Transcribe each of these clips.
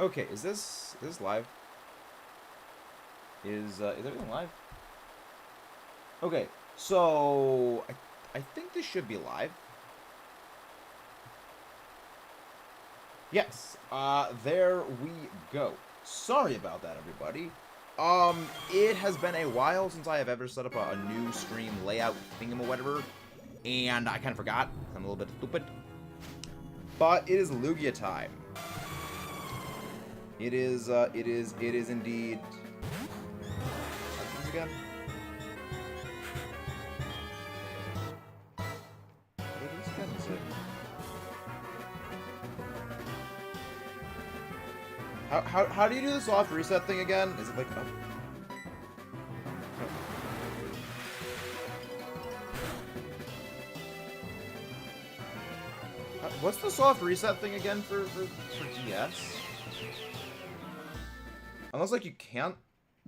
Okay, is this live? Is everything live? Okay, so I think this should be live. Yes, there we go. Sorry about that, everybody. It has been a while since I have ever set up a new stream layout thingamawhatever, and I kind of forgot. I'm a little bit stupid. But it is Lugia time. It is indeed. What's this again? What is this again? Is it... How do you do the soft reset thing again? Is it like... Oh. What's the soft reset thing again for DS? Unless, like, you can't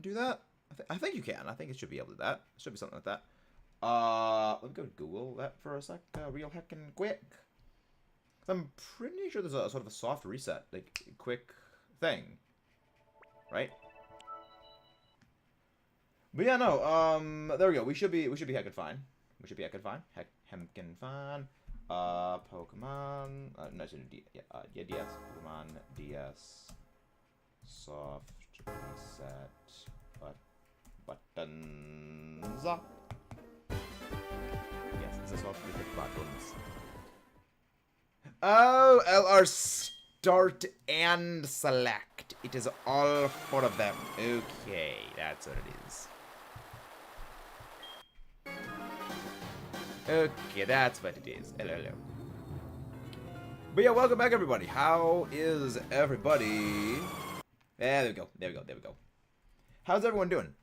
do that? I think you can. I think it should be able to do that. It should be something like that. Let me go Google that for a sec. Real heckin' quick. I'm pretty sure there's a sort of a soft reset, like, quick thing. Right? But yeah, no, there we go. We should be heckin' fine. We should be heckin' fine. Heckin' fine. Pokemon, no, yeah, DS, Pokemon, DS, soft reset, buttons. Yes, it's a soft reset buttons. Oh, LR start and select. It is all four of them. Okay, that's what it is. Okay, that's what it is. Hello, hello. But yeah, welcome back, everybody. How is everybody? There we go. There we go. There we go. How's everyone doing?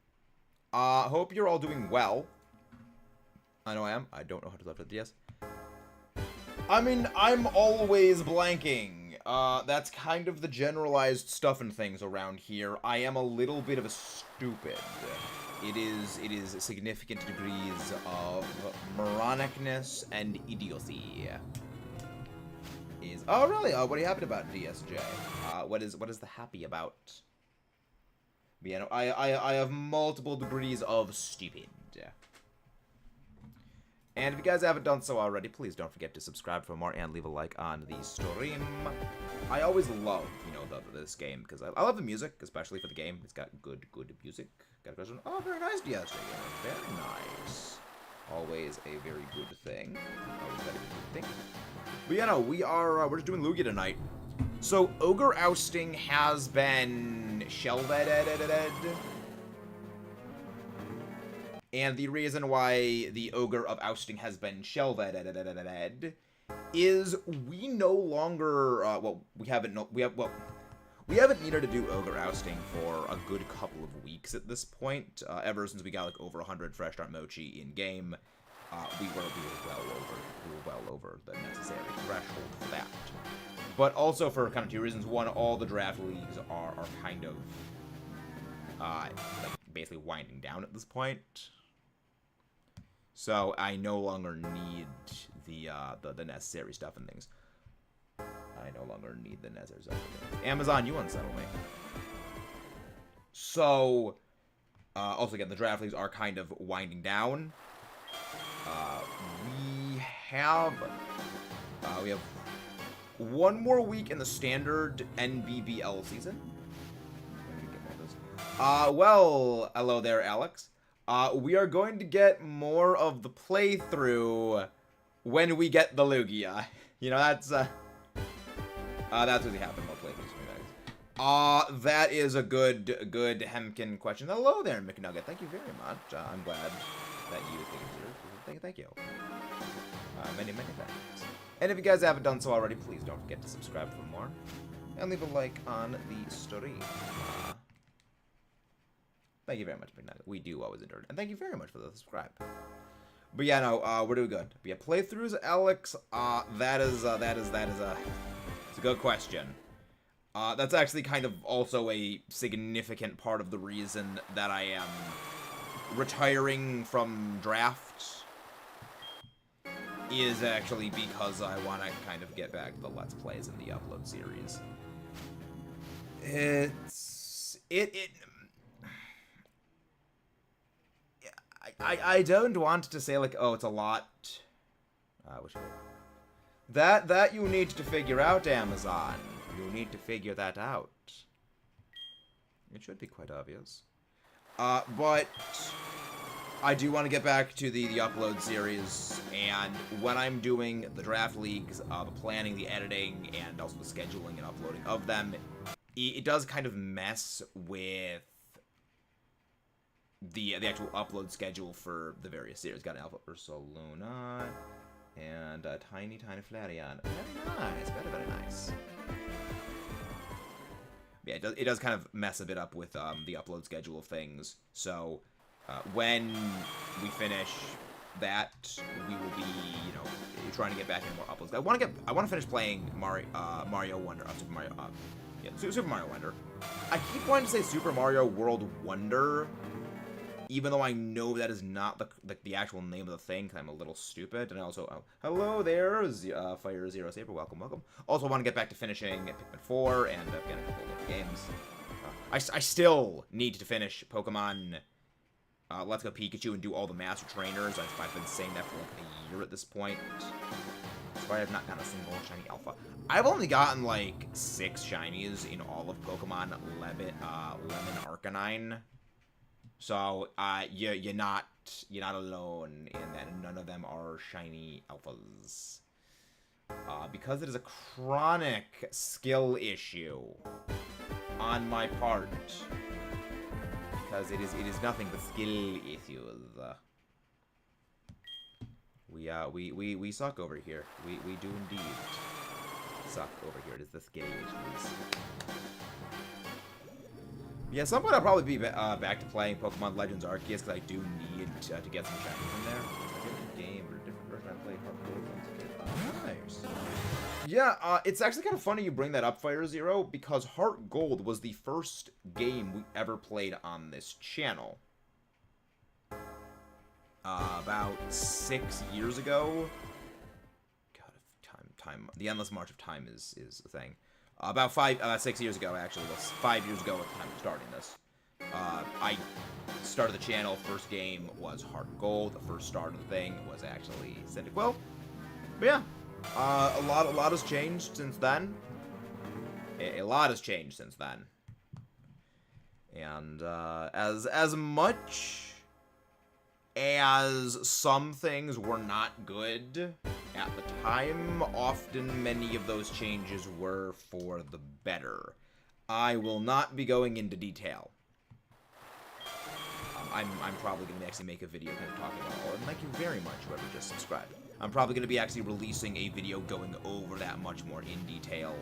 Hope you're all doing well. I know I am. I don't know how to left with DS. I mean, I'm always blanking. That's kind of the generalized stuff and things around here. I am a little bit of a stupid. It is significant degrees of moronicness and idiocy. Oh really? What are you happy about, DSJ? What is the happy about? But, yeah, no, I have multiple degrees of stupid. And if you guys haven't done so already, please don't forget to subscribe for more and leave a like on the stream. I always love, you know, this game because I love the music, especially for the game. It's got good music. Got a question. Oh, very nice, DSJ. Very nice. Always a very good thing. Always a very good thing. But yeah, no, we're just doing Lugia tonight. So Ogre Ousting has been shelved. And the reason why the Ogre of Ousting has been shelved is we no longer we haven't needed to do Ogre Ousting for a good couple of weeks at this point. Ever since we got like over 100 Fresh Start Mochi in game, we were well over the necessary threshold for that. But also for kind of two reasons. One, all the draft leagues are kind of like basically winding down at this point. So I no longer need the necessary stuff and things. I no longer need the necessary stuff and things. Amazon, you unsettle me. So, also again, the draft leagues are kind of winding down. We have one more week in the standard NBBL season. Well, hello there, Alex. We are going to get more of the playthrough when we get the Lugia. You know, that's really happened. More playthroughs for you guys. That is a good Hemkin question. Hello there, McNugget. Thank you very much. I'm glad that you think it. Thank you. Many thanks. And if you guys haven't done so already, please don't forget to subscribe for more. And leave a like on the stream. Thank you very much, McNugget. We do always enjoy it. And thank you very much for the subscribe. But yeah, no, we're doing good. But yeah, playthroughs, Alex, that is a good question. That's actually kind of also a significant part of the reason that I am retiring from drafts. Is actually because I want to kind of get back to the Let's Plays in the upload series. I don't want to say like, oh, it's a lot. Which that you need to figure out, Amazon. You need to figure that out. It should be quite obvious. But I do want to get back to the upload series, and when I'm doing the draft leagues, the planning, the editing, and also the scheduling and uploading of them, it does kind of mess with the actual upload schedule for the various series. Got an Alpha Ursaluna and a tiny Flareon. Very nice, very nice. Yeah, it does kind of mess a bit up with the upload schedule of things. So when we finish that, we will be, you know, trying to get back into more uploads. I want to finish playing Mario Wonder, Super Mario, Super Mario Wonder. I keep wanting to say Super Mario World Wonder, even though I know that is not the actual name of the thing, because I'm a little stupid. And also, hello there, Fire Zero Saber, welcome. Also, want to get back to finishing Pikmin 4 and again a couple of games. I still need to finish Pokemon Let's Go Pikachu and do all the Master Trainers. I've been saying that for like a year at this point. That's why I've not gotten a single shiny alpha. I've only gotten like 6 shinies in all of Pokemon Lemon Arcanine. So you're not alone in that. None of them are shiny alphas. Because it is a chronic skill issue on my part. Because it is nothing but skill issues. We suck over here. We do indeed suck over here. It is the skill issues. Yeah, at some point I'll probably be back to playing Pokemon Legends Arceus, because I do need to get some shinies in there. It's a different game or a different version I played Heart Gold. Nice. Yeah, it's actually kind of funny you bring that up, Fire Zero, because Heart Gold was the first game we ever played on this channel. About 6 years ago. God, time. The endless march of time is a thing. About 6 years ago, actually. Well, 5 years ago at the time of starting this. I started the channel. First game was Heart Gold. The first start of the thing was actually Cyndaquil. But yeah, a lot has changed since then. A lot has changed since then. And as much as some things were not good at the time, often many of those changes were for the better. I will not be going into detail. I'm probably going to actually make a video kind of talking about all, and thank you very much whoever just subscribed. I'm probably going to be actually releasing a video going over that much more in detail,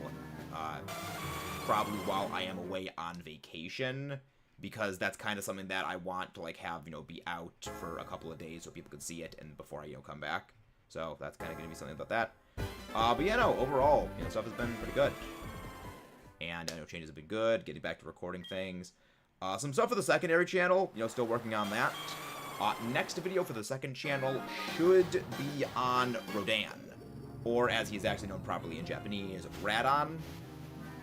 probably while I am away on vacation, because that's kind of something that I want to like have, you know, be out for a couple of days so people can see it and before I, you know, come back. So that's kind of going to be something about that. But yeah, no, overall, you know, stuff has been pretty good. And I know changes have been good, getting back to recording things. Some stuff for the secondary channel, you know, still working on that. Next video for the second channel should be on Rodan, or as he's actually known properly in Japanese, Radon,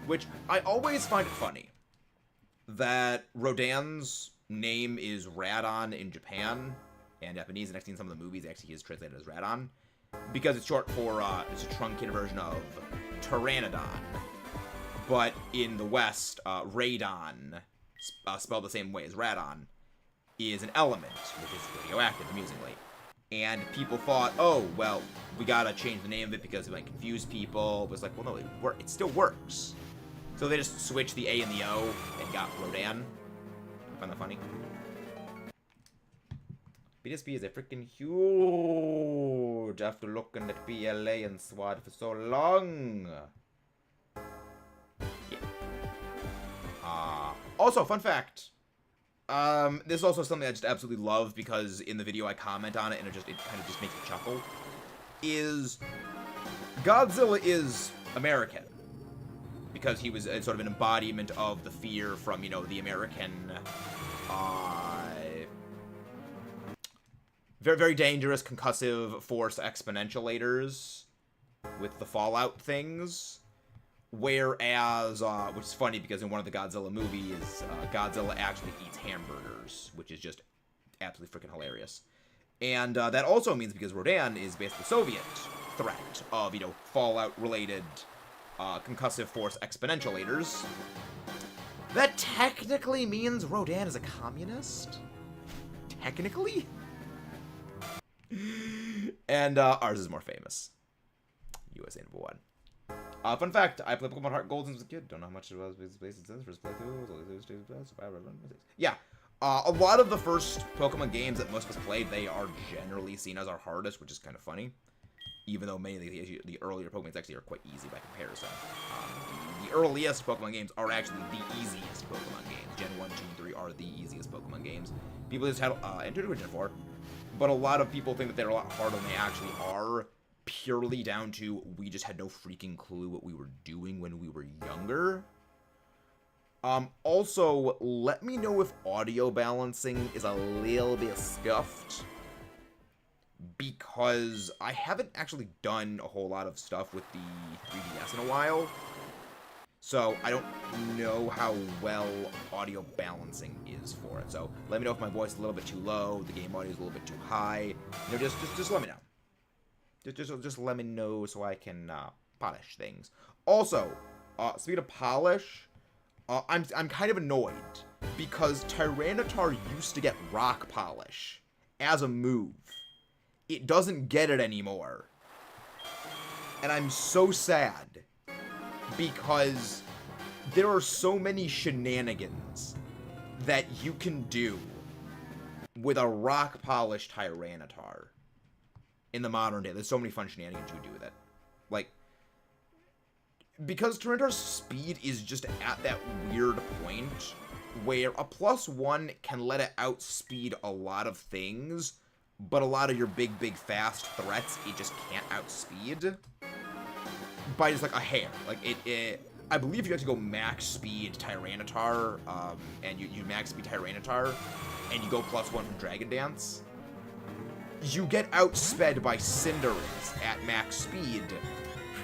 which I always find it funny that Rodan's name is Radon in Japan and Japanese, and I've seen some of the movies actually is translated as Radon, because it's short for, it's a truncated version of Pteranodon, but in the West, Radon, spelled the same way as Radon, is an element, which is radioactive, amusingly. And people thought, oh, well, we gotta change the name of it because it might confuse people. It was like, well, no, it still works. So they just switched the A and the O and got Rodan. I find that funny. BDSP is a freaking huge after looking at PLA and SWAT for so long. Yeah. Also, fun fact. This is also something I just absolutely love because in the video I comment on it and it kind of just makes me chuckle. Is Godzilla is American because he was sort of an embodiment of the fear from, you know, the American, very, very dangerous concussive force exponentialators with the Fallout things. Whereas, which is funny because in one of the Godzilla movies, Godzilla actually eats hamburgers, which is just absolutely freaking hilarious. And that also means because Rodan is basically the Soviet threat of, Fallout-related concussive force exponentialators. That technically means Rodan is a communist? Technically? And ours is more famous. USA number 1. Fun fact, I played Pokemon Heart Gold since I was a kid. Don't know how much it was since first playthrough. Yeah. A lot of the first Pokemon games that most of us played, they are generally seen as our hardest, which is kind of funny. Even though many of the earlier Pokemon actually are quite easy by comparison. The earliest Pokemon games are actually the easiest Pokemon games. Gen 1, 2, and 3 are the easiest Pokemon games. People just had, and 2 and Gen 4. But a lot of people think that they're a lot harder than they actually are. Purely down to, we just had no freaking clue what we were doing when we were younger. Also, let me know if audio balancing is a little bit scuffed. Because I haven't actually done a whole lot of stuff with the 3DS in a while. So I don't know how well audio balancing is for it. So let me know if my voice is a little bit too low, the game audio is a little bit too high. Just let me know. Just let me know so I can polish things. Also, speaking of polish, I'm kind of annoyed because Tyranitar used to get rock polish as a move. It doesn't get it anymore. And I'm so sad because there are so many shenanigans that you can do with a rock polished Tyranitar. In the modern day, there's so many fun shenanigans you can do with it. Like, because Tyranitar's speed is just at that weird point where a +1 can let it outspeed a lot of things, but a lot of your big, fast threats, it just can't outspeed by just, like, a hair. Like, I believe you have to go max speed Tyranitar, and you max speed Tyranitar, and you go +1 from Dragon Dance. You get outsped by Cinderace at max speed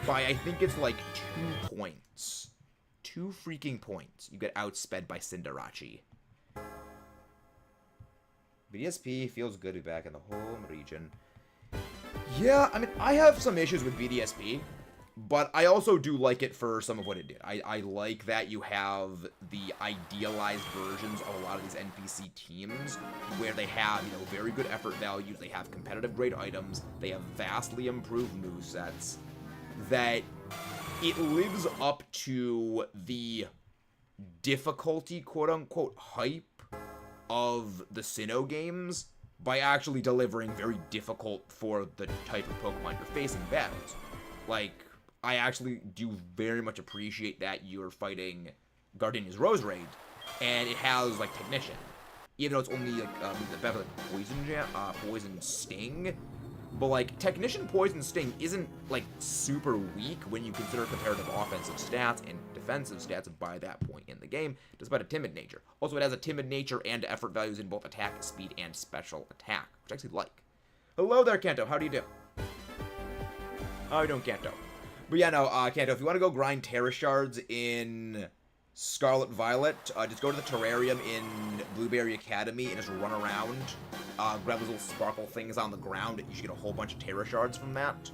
by, I think it's like 2 points. 2 freaking points. You get outsped by Cinderace. BDSP feels good to be back in the home region. Yeah, I mean, I have some issues with BDSP, but I also do like it for some of what it did. I like that you have the idealized versions of a lot of these NPC teams where they have, very good effort values, they have competitive grade items, they have vastly improved movesets, that it lives up to the difficulty, quote-unquote, hype of the Sinnoh games by actually delivering very difficult for the type of Pokemon you're facing battles. Like, I actually do very much appreciate that you're fighting Gardenia's Roserade, and it has, like, Technician. Even though it's only, like, the Poison Sting. But, like, Technician Poison Sting isn't, like, super weak when you consider comparative offensive stats and defensive stats by that point in the game, despite a timid nature. Also, it has a timid nature and effort values in both attack, speed, and special attack, which I actually like. Hello there, Kanto. How do you do? How are you doing, Kanto? But yeah, no, Kanto, if you want to go grind Terra Shards in Scarlet Violet, just go to the Terrarium in Blueberry Academy and just run around, grab those little sparkle things on the ground, and you should get a whole bunch of Terra Shards from that.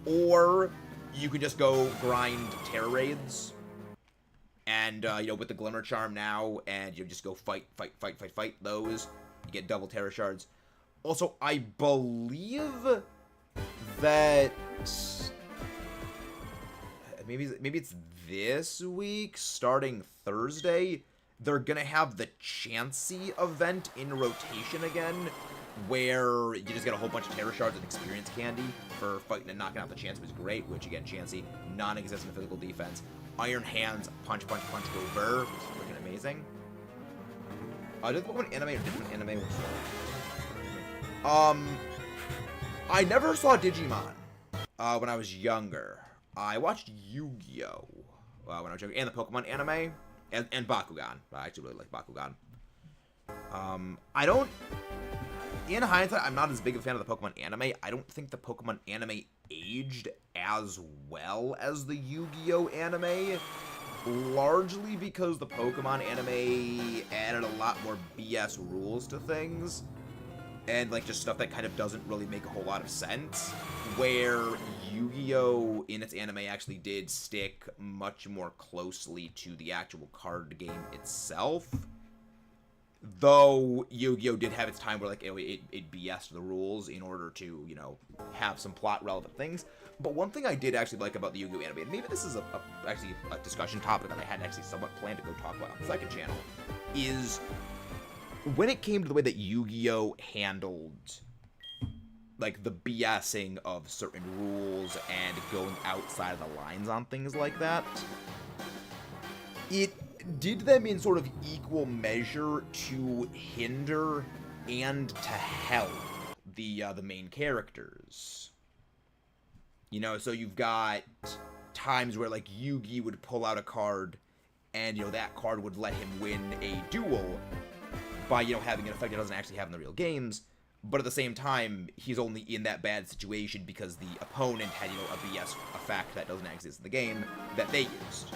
Or you can just go grind Terra Raids, and, with the Glimmer Charm now, and you just go fight those. You get double Terra Shards. Also, I believe that maybe it's this week, starting Thursday, they're gonna have the Chansey event in rotation again, where you just get a whole bunch of Terra Shards and Experience Candy for fighting and knocking out the Chansey, which is great, which again, Chansey, non-existent physical defense. Iron Hands, punch, go burr, which is freaking amazing. Did the Pokemon anime or different anime? I never saw Digimon when I was younger. I watched Yu-Gi-Oh! When I was younger, and the Pokemon anime, and Bakugan. I actually really like Bakugan. In hindsight, I'm not as big of a fan of the Pokemon anime. I don't think the Pokemon anime aged as well as the Yu-Gi-Oh anime, largely because the Pokemon anime added a lot more BS rules to things, and like just stuff that kind of doesn't really make a whole lot of sense, where Yu-Gi-Oh in its anime actually did stick much more closely to the actual card game itself. Though Yu-Gi-Oh did have its time where like it BS'd the rules in order to, you know, have some plot relevant things. But one thing I did actually like about the Yu-Gi-Oh anime, and maybe this is actually a discussion topic that I had actually somewhat planned to go talk about on the second channel, is when it came to the way that Yu-Gi-Oh handled like the BSing of certain rules and going outside of the lines on things like that, it did them in sort of equal measure to hinder and to help the main characters. You know, so you've got times where like Yugi would pull out a card, and you know that card would let him win a duel by, you know, having an effect it doesn't actually have in the real games. But at the same time, he's only in that bad situation because the opponent had, you know, a BS effect that doesn't exist in the game that they used.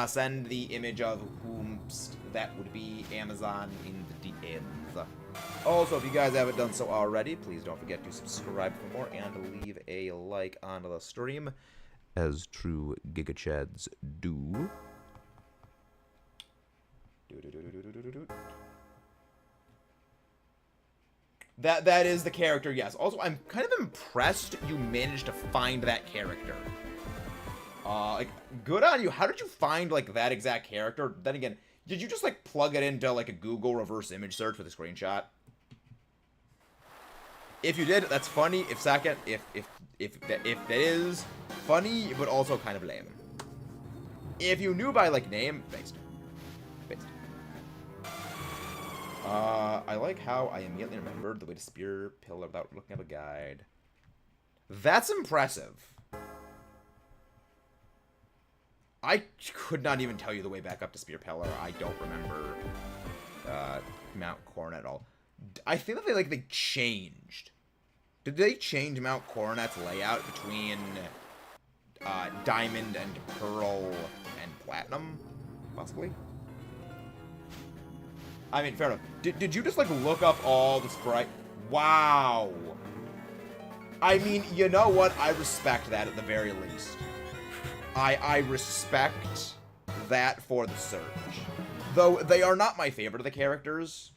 Send the image of whom that would be Amazon in the DMs. Also, if you guys haven't done so already, please don't forget to subscribe for more and leave a like on the stream, as true Gigachads do. That is the character, yes. Also, I'm kind of impressed you managed to find that character. Like, good on you. How did you find, like, that exact character? Then again, did you just, like, plug it into, like, a Google reverse image search with a screenshot? If you did, that's funny. If second, if that is funny, but also kind of lame. If you knew by, like, name, based. I like how I immediately remembered the way to spear pillar without looking at a guide. That's impressive. I could not even tell you the way back up to Spear Pillar. I don't remember Mount Coronet at all. I think that they changed. Did they change Mount Coronet's layout between Diamond and Pearl and Platinum? Possibly? I mean, fair enough. Did you just, like, look up all the sprite? Wow. I mean, you know what? I respect that at the very least. I respect that for the search. Though they are not my favorite of the characters.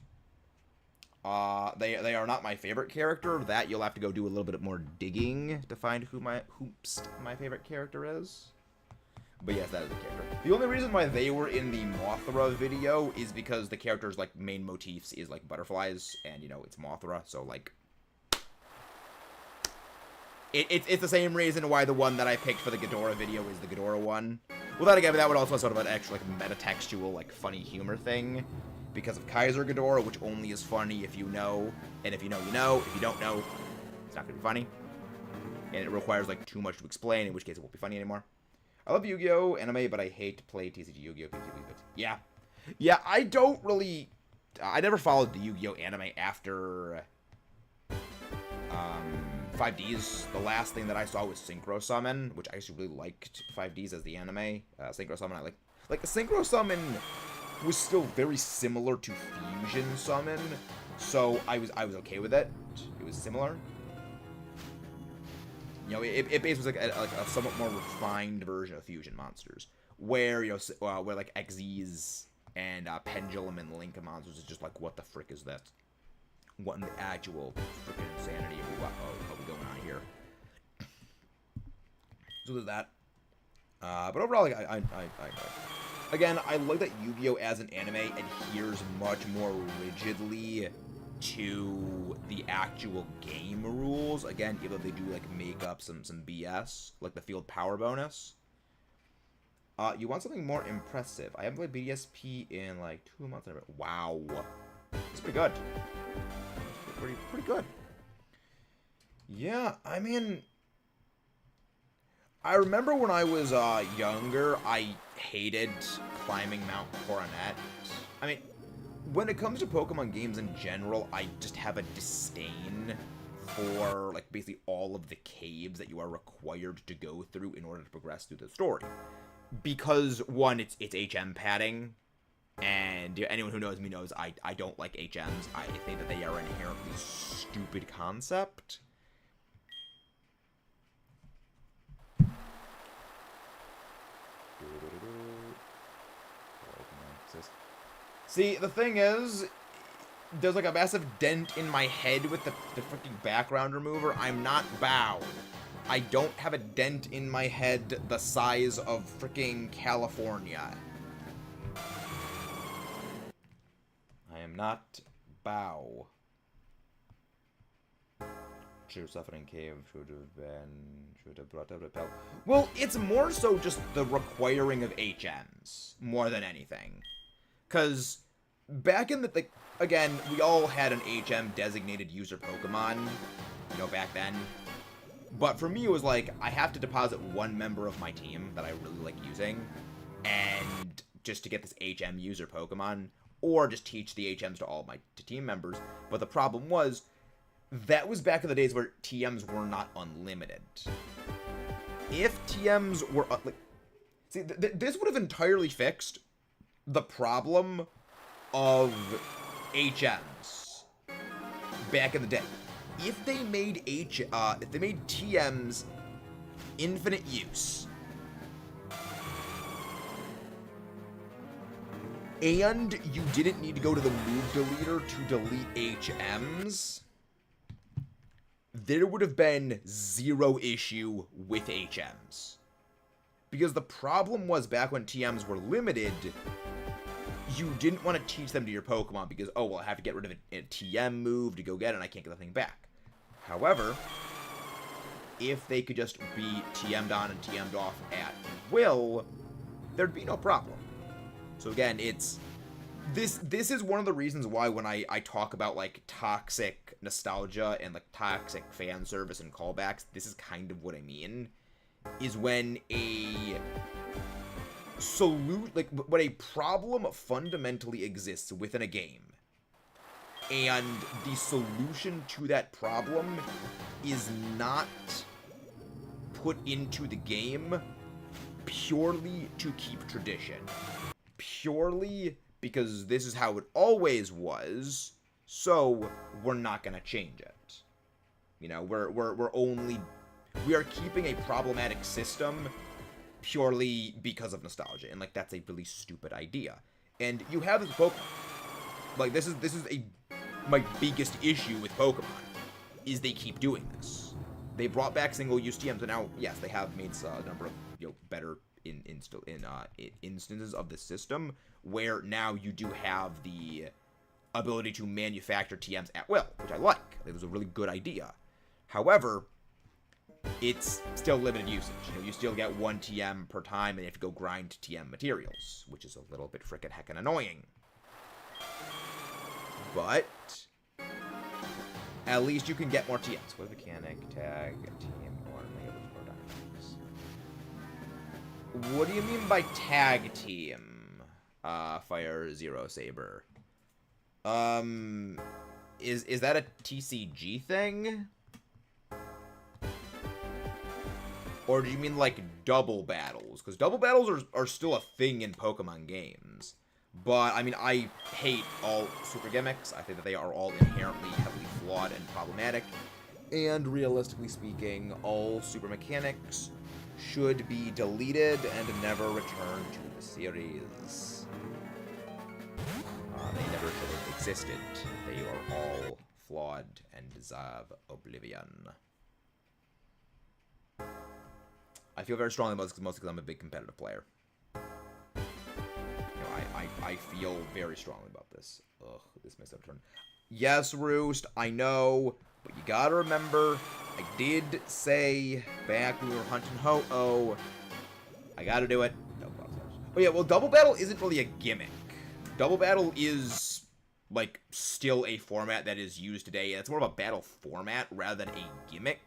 They are not my favorite character. That you'll have to go do a little bit more digging to find who my favorite character is. But yes, that is the character. The only reason why they were in the Mothra video is because the character's, like, main motifs is, like, butterflies, and, you know, it's Mothra, so, like, it's the same reason why the one that I picked for the Ghidorah video is the Ghidorah one. Well, then again, that would also sort of an extra, like, metatextual, like, funny humor thing, because of Kaiser Ghidorah, which only is funny if you know, and if you know, you know. If you don't know, it's not gonna be funny, and it requires, like, too much to explain, in which case it won't be funny anymore. I love Yu-Gi-Oh! Anime, but I hate to play TCG Yu-Gi-Oh! Yeah. Yeah, I don't really... I never followed the Yu-Gi-Oh! Anime after... 5Ds. The last thing that I saw was Synchro Summon, which I actually really liked 5Ds as the anime. Synchro Summon, I like... Like, Synchro Summon was still very similar to Fusion Summon, so I was okay with it. It was similar. You know, it basically was like a somewhat more refined version of Fusion monsters, where, you know, where like Xyz and Pendulum and Link monsters is just like, what the frick is that? What in the actual freaking insanity are we going on here? So there's that. But overall, like, I again, I like that Yu-Gi-Oh! As an anime adheres much more rigidly to the actual game rules. Again, even though they do, like, make up some BS, like the field power bonus. You want something more impressive. I haven't played BDSP in, like, 2 months. Wow. That's pretty good. Pretty good. Yeah, I mean... I remember when I was younger, I hated climbing Mount Coronet. I mean, when it comes to Pokemon games in general, I just have a disdain for, like, basically all of the caves that you are required to go through in order to progress through the story. Because, one, it's HM padding, and anyone who knows me knows I don't like HMs. I think that they are an inherently stupid concept. See, the thing is, there's like a massive dent in my head with the freaking background remover. I'm not Bow. I don't have a dent in my head the size of freaking California. I am not Bow. True suffering cave should have brought up a bell. Well, it's more so just the requiring of HMs more than anything. Because back in the, like, again, we all had an HM designated user Pokemon, you know, back then. But for me, it was like, I have to deposit one member of my team that I really like using, and just to get this HM user Pokemon, or just teach the HMs to all my team members. But the problem was, that was back in the days where TMs were not unlimited. If TMs were, like, see, this would have entirely fixed the problem of HMs back in the day. If they made TMs infinite use, and you didn't need to go to the move deleter to delete HMs, there would have been zero issue with HMs. Because the problem was, back when TMs were limited, you didn't want to teach them to your Pokemon because, oh, well, I have to get rid of a TM move to go get it, and I can't get the thing back. However, if they could just be TM'd on and TM'd off at will, there'd be no problem. So again, it's... This is one of the reasons why when I talk about, like, toxic nostalgia and, like, toxic fan service and callbacks, this is kind of what I mean. Is when when a problem fundamentally exists within a game, and the solution to that problem is not put into the game purely to keep tradition. Purely because this is how it always was, so we're not gonna change it. You know, we are keeping a problematic system purely because of nostalgia, and, like, that's a really stupid idea. And you have this Pokemon, like, this is my biggest issue with Pokemon, is they keep doing this. They brought back single-use TMs, and now, yes, they have made a number of, you know, better instances of the system, where now you do have the ability to manufacture TMs at will, which I like. It was a really good idea. However, it's still limited usage. You know, you still get one TM per time, and you have to go grind TM materials, which is a little bit frickin' heckin' annoying. But at least you can get more TMs. What mechanic, tag, team, or dynamics? What do you mean by tag team? Fire Zero Saber. Is that a TCG thing? Or do you mean, like, double battles? Because double battles are still a thing in Pokemon games. But, I mean, I hate all super gimmicks. I think that they are all inherently heavily flawed and problematic. And realistically speaking, all super mechanics should be deleted and never return to the series. They never should have existed. They are all flawed and deserve oblivion. I feel very strongly about this, mostly because I'm a big competitive player. You know, I feel very strongly about this. Ugh, this messed up turn. Yes, Roost, I know, but you gotta remember, I did say back when we were hunting Ho-Oh, I gotta do it. Oh yeah, well, Double Battle isn't really a gimmick. Double Battle is, like, still a format that is used today. It's more of a battle format rather than a gimmick.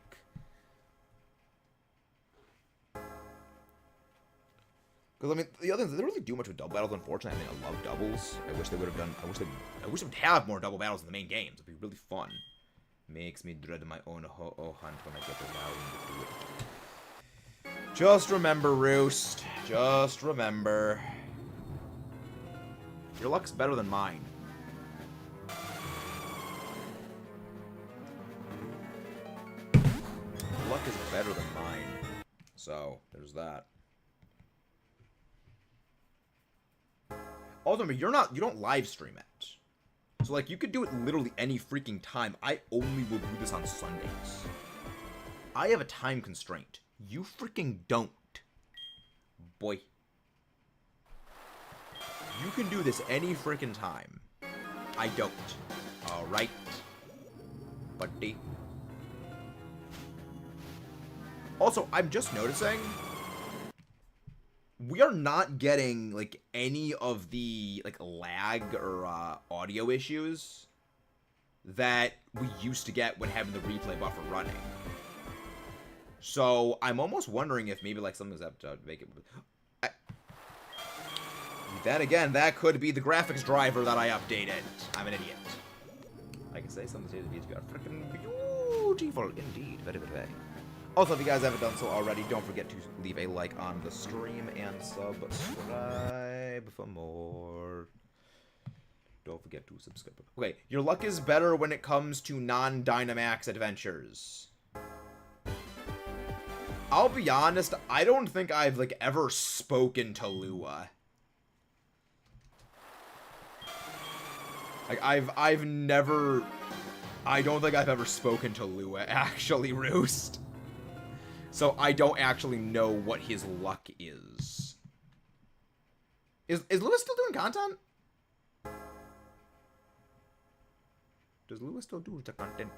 Because, I mean, the other thing is, they don't really do much with double battles, unfortunately. I mean, I love doubles. I wish they would have done... I wish they would have more double battles in the main games. It'd be really fun. Makes me dread my own ho-oh hunt when I get around to it. Just remember, Roost. Just remember. Your luck's better than mine. Your luck is better than mine. So, there's that. Also, remember, you don't live stream it. So, like, you could do it literally any freaking time. I only will do this on Sundays. I have a time constraint. You freaking don't. Boy. You can do this any freaking time. I don't. Alright. Buddy. Also, I'm just noticing we are not getting, like, any of the, like, lag or audio issues that we used to get when having the replay buffer running. So, I'm almost wondering if maybe, like, something's up to make it... Then again, that could be the graphics driver that I updated. I'm an idiot. I can say something to the are freaking beautiful indeed. Very, very, very. Also, if you guys haven't done so already, don't forget to leave a like on the stream and subscribe for more. Don't forget to subscribe. Okay, your luck is better when it comes to non-Dynamax adventures. I'll be honest, I don't think I've, like, ever spoken to Lua. Like, I've never... I don't think I've ever spoken to Lua, actually, Roost. So I don't actually know what his luck is. Is Lua still doing content? Does Lua still do the content?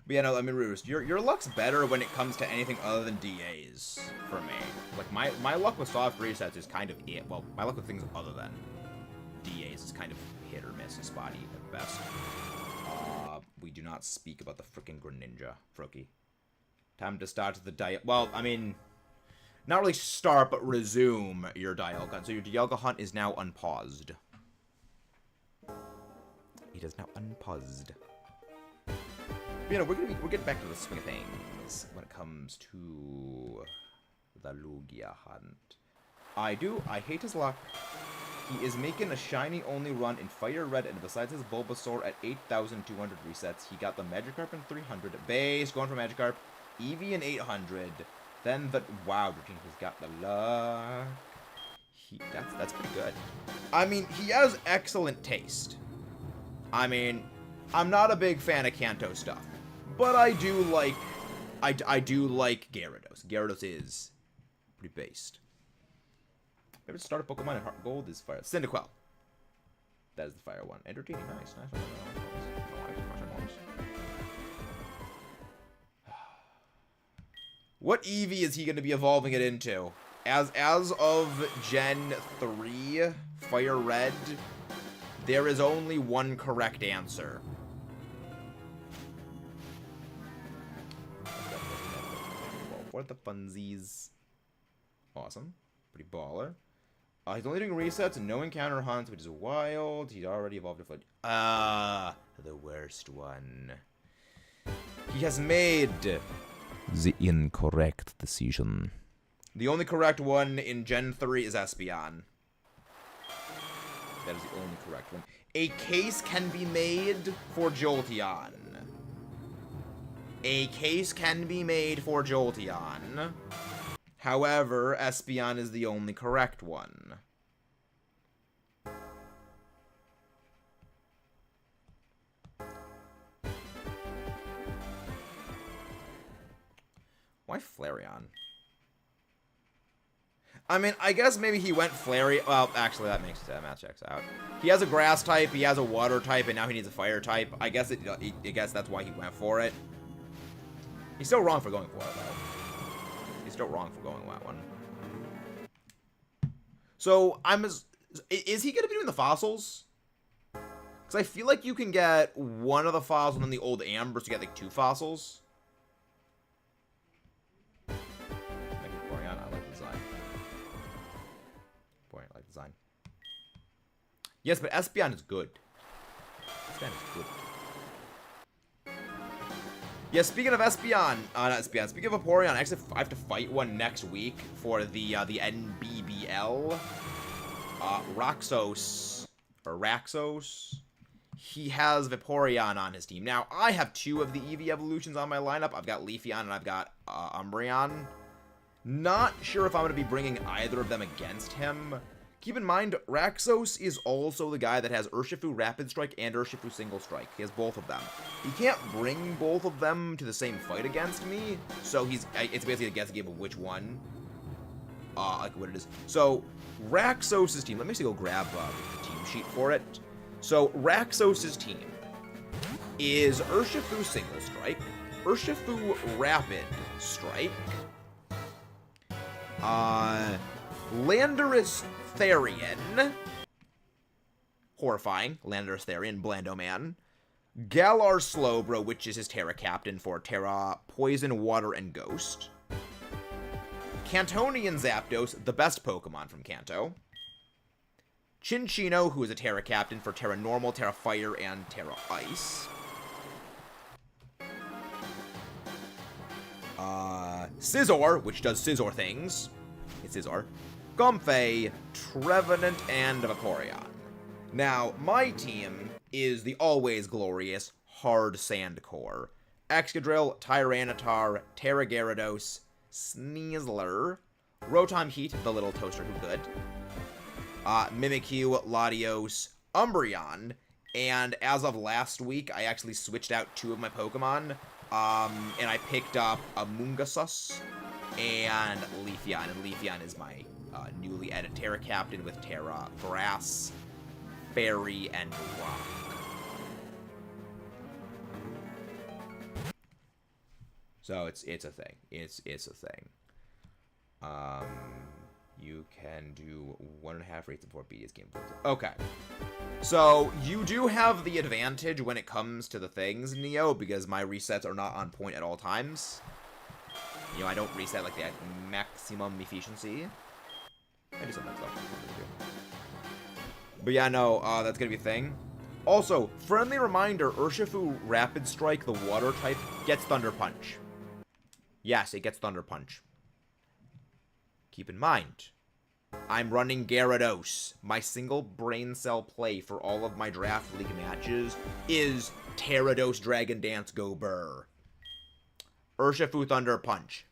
But yeah, no, I mean, Roost, your luck's better when it comes to anything other than DAs for me. Like, my luck with soft resets is kind of it. Well, my luck with things other than DAs is kind of hit or miss and spotty at best. We do not speak about the frickin' Greninja, Frookie. Time to start the dial. Well, I mean, not really start, but resume your Dialga hunt. So your Dialga hunt is now unpaused. It is now unpaused. You know, we're getting back to the swing of things when it comes to the Lugia hunt. I hate his luck. He is making a shiny only run in Fire Red, and besides his Bulbasaur at 8,200 resets, he got the Magikarp in 300 base, going for Magikarp, Eevee in 800. Then the wow, he's got the luck. That's pretty good. I mean, he has excellent taste. I mean, I'm not a big fan of Kanto stuff. But I do like, I do like Gyarados. Gyarados is pretty based. Favorite starter Pokemon in Heart Gold is Fire. Cyndaquil. That is the Fire one. Entertaining, nice. What Eevee is he going to be evolving it into? As of Gen 3, Fire Red, there is only one correct answer. For the funsies. Awesome. Pretty baller. He's only doing resets and no encounter hunts, which is wild. He's already evolved a foot. The worst one. He has made the incorrect decision. The only correct one in Gen 3 is Espeon. That is the only correct one. A case can be made for Jolteon. A case can be made for Jolteon. However, Espeon is the only correct one. Why Flareon? I mean, I guess maybe he went Flareon. Well, actually, that makes math checks out. He has a grass type, he has a water type, and now he needs a fire type. I guess that's why he went for it. He's still wrong for going for it, though. He's still wrong for going that one. So, is he going to be doing the fossils? Because I feel like you can get one of the fossils and then the old ambers to get, like, 2 fossils. I like the design. Boy, I like the design. Yes, but Espeon is good. Espeon is good. Yeah, speaking of Espeon, not Espeon, speaking of Vaporeon, actually I have to fight one next week for the NBBL. Raxos, he has Vaporeon on his team. Now, I have 2 of the Eevee evolutions on my lineup. I've got Leafeon and I've got Umbreon. Not sure if I'm going to be bringing either of them against him. Keep in mind, Raxos is also the guy that has Urshifu Rapid Strike and Urshifu Single Strike. He has both of them. He can't bring both of them to the same fight against me, so it's basically a guessing game of which one, like what it is. So, Raxos' team, let me actually go grab the team sheet for it. So, Raxos' team is Urshifu Single Strike, Urshifu Rapid Strike, Landorus Therian, horrifying, Landorus Therian, Blando Man, Galar Slowbro, which is his Terra Captain for Terra, Poison, Water, and Ghost, Cantonian Zapdos, the best Pokemon from Kanto, Chinchino, who is a Terra Captain for Terra Normal, Terra Fire, and Terra Ice, Scizor, which does Scizor things, it's Scizor, Comfey, Trevenant, and Vaporeon. Now, my team is the always glorious Hard Sand Core. Excadrill, Tyranitar, Terra Gyarados, Sneasler, Rotom Heat, the little toaster who could, Mimikyu, Latios, Umbreon, and as of last week, I actually switched out 2 of my Pokemon, and I picked up a Mungasus and Leafeon, and Leafeon is my newly added Terra Captain with Terra Grass, Fairy, and Rock. So it's a thing. It's a thing. You can do 1.5 rates before BD's game. Okay. So you do have the advantage when it comes to the things, Neo, because my resets are not on point at all times. You know, I don't reset like that maximum efficiency. I do sometimes though. But yeah, no, that's gonna be a thing. Also, friendly reminder, Urshifu Rapid Strike, the water type, gets Thunder Punch. Yes, it gets Thunder Punch. Keep in mind, I'm running Gyarados. My single brain cell play for all of my Draft League matches is Gyarados Dragon Dance Go Burr. Urshifu Thunder Punch.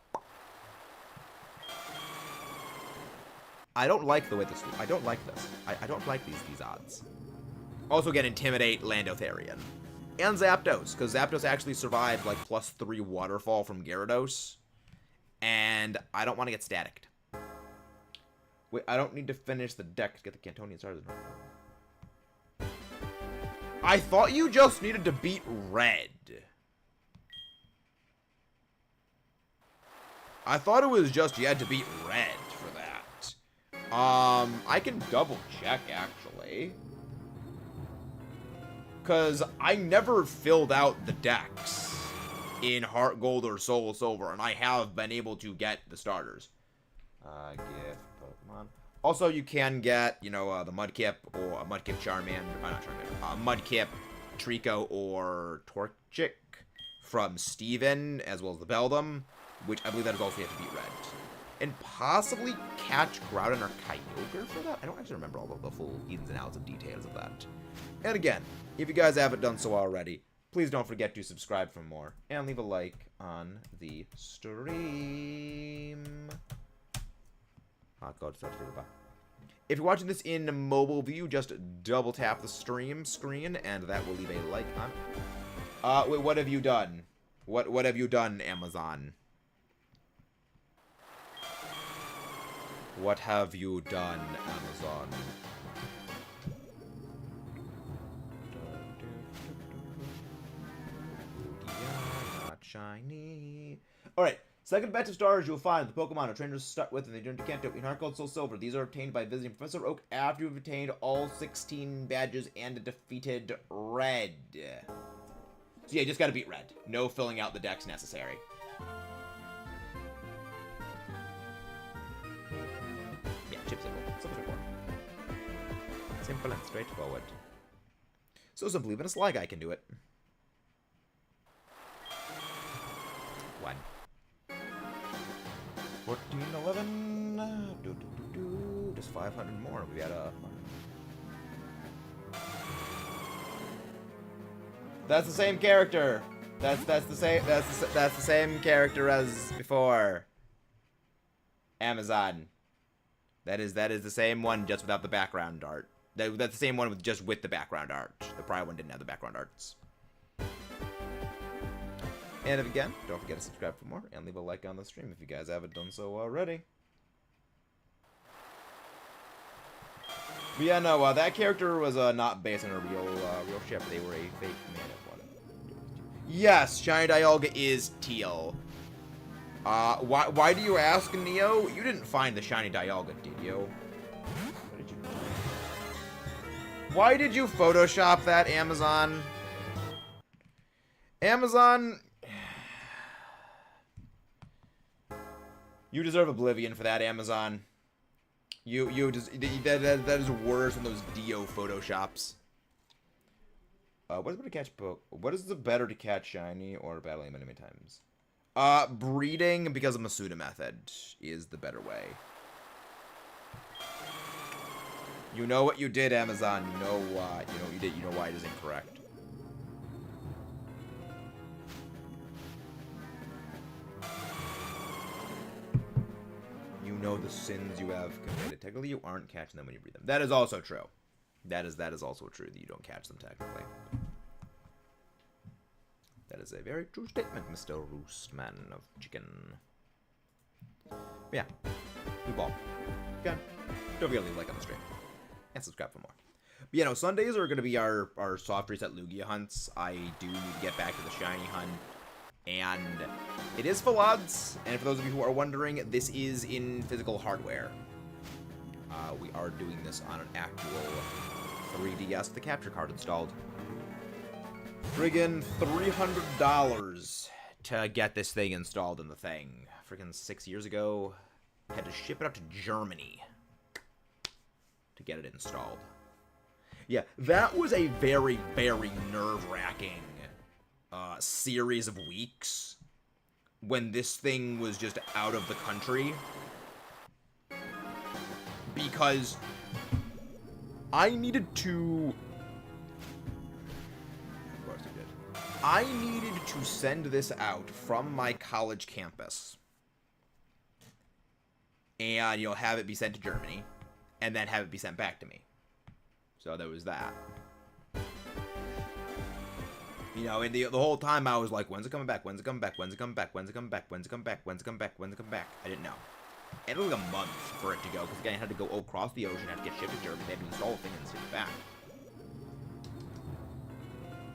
I don't like the way this. I don't like this. I don't like these odds. Also get Intimidate, Landotherian. And Zapdos, because Zapdos actually survived like +3 Waterfall from Gyarados. And I don't want to get staticked. Wait, I don't need to finish the deck to get the Cantonian started. I thought you just needed to beat Red. I thought it was just you had to beat Red for that. I can double check actually. Because I never filled out the decks in Heart Gold or Soul Silver, and I have been able to get the starters. Gift Pokemon. Also, you can get, you know, the Mudkip or Mudkip Charmander, not Charmander, Mudkip, Trico, or Torchic from Steven, as well as the Beldum, which I believe that is also you have to beat Red. And possibly catch Groudon or Kyogre for that? I don't actually remember all of the full ins and outs of details of that. And again, if you guys haven't done so already, please don't forget to subscribe for more, and leave a like on the stream. If you're watching this in mobile view, just double tap the stream screen, and that will leave a like on. Wait, what have you done? What have you done, Amazon? What have you done, Amazon? Lugia, not shiny. Alright. Second batch of stars you'll find the Pokemon or trainers start with in the Journey to Kanto in Heart Gold, Soul Silver. These are obtained by visiting Professor Oak after you've obtained all 16 badges and defeated Red. So yeah, you just gotta beat Red. No filling out the decks necessary. Yeah, chip simple. Simple and straightforward. So simple, even a Sly guy can do it. 1. 14, 11. Just 500 more. We got a. That's the same character. That's the same. That's the same character as before. Amazon. That is the same one, just without the background art. That's the same one with the background art. The prior one didn't have the background arts. And again, don't forget to subscribe for more and leave a like on the stream if you guys haven't done so already. But yeah, no, that character was not based on a real ship. They were a fake man of one. Yes, Shiny Dialga is teal. Why do you ask, Neo? You didn't find the Shiny Dialga, did you? What did you do? Why did you Photoshop that, Amazon? Amazon... You deserve oblivion for that, Amazon. That is worse than those Dio photoshops. What is the better to catch shiny or battling many times? Breeding, because of Masuda method, is the better way. You know what you did, Amazon. You know what you did. You know why it is incorrect. You know the sins you have committed. Technically, you aren't catching them when you breed them. That is also true. That is also true that you don't catch them technically. That is a very true statement, Mr. Roostman of Chicken. But yeah, we ball. Okay. Don't forget to leave a like on the stream and subscribe for more. But yeah, no, Sundays are going to be our soft reset Lugia hunts. I do need to get back to the shiny hunt. And it is full odds, and for those of you who are wondering, this is in physical hardware. We are doing this on an actual 3DS, the capture card installed. Friggin' $300 to get this thing installed in the thing. Friggin' 6 years ago, had to ship it up to Germany to get it installed. Yeah, that was a very, very nerve-wracking series of weeks when this thing was just out of the country, because I needed to send this out from my college campus and, you know, have it be sent to Germany and then have it be sent back to me. So there was that. You know, and the whole time I was like, when's it coming back? When's it coming back? When's it coming back? When's it coming back? When's it coming back? When's it coming back? When's it coming back? I didn't know. It took like a month for it to go, because again, I had to go across the ocean, had to get shipped to Germany, they had to install the thing and ship it back.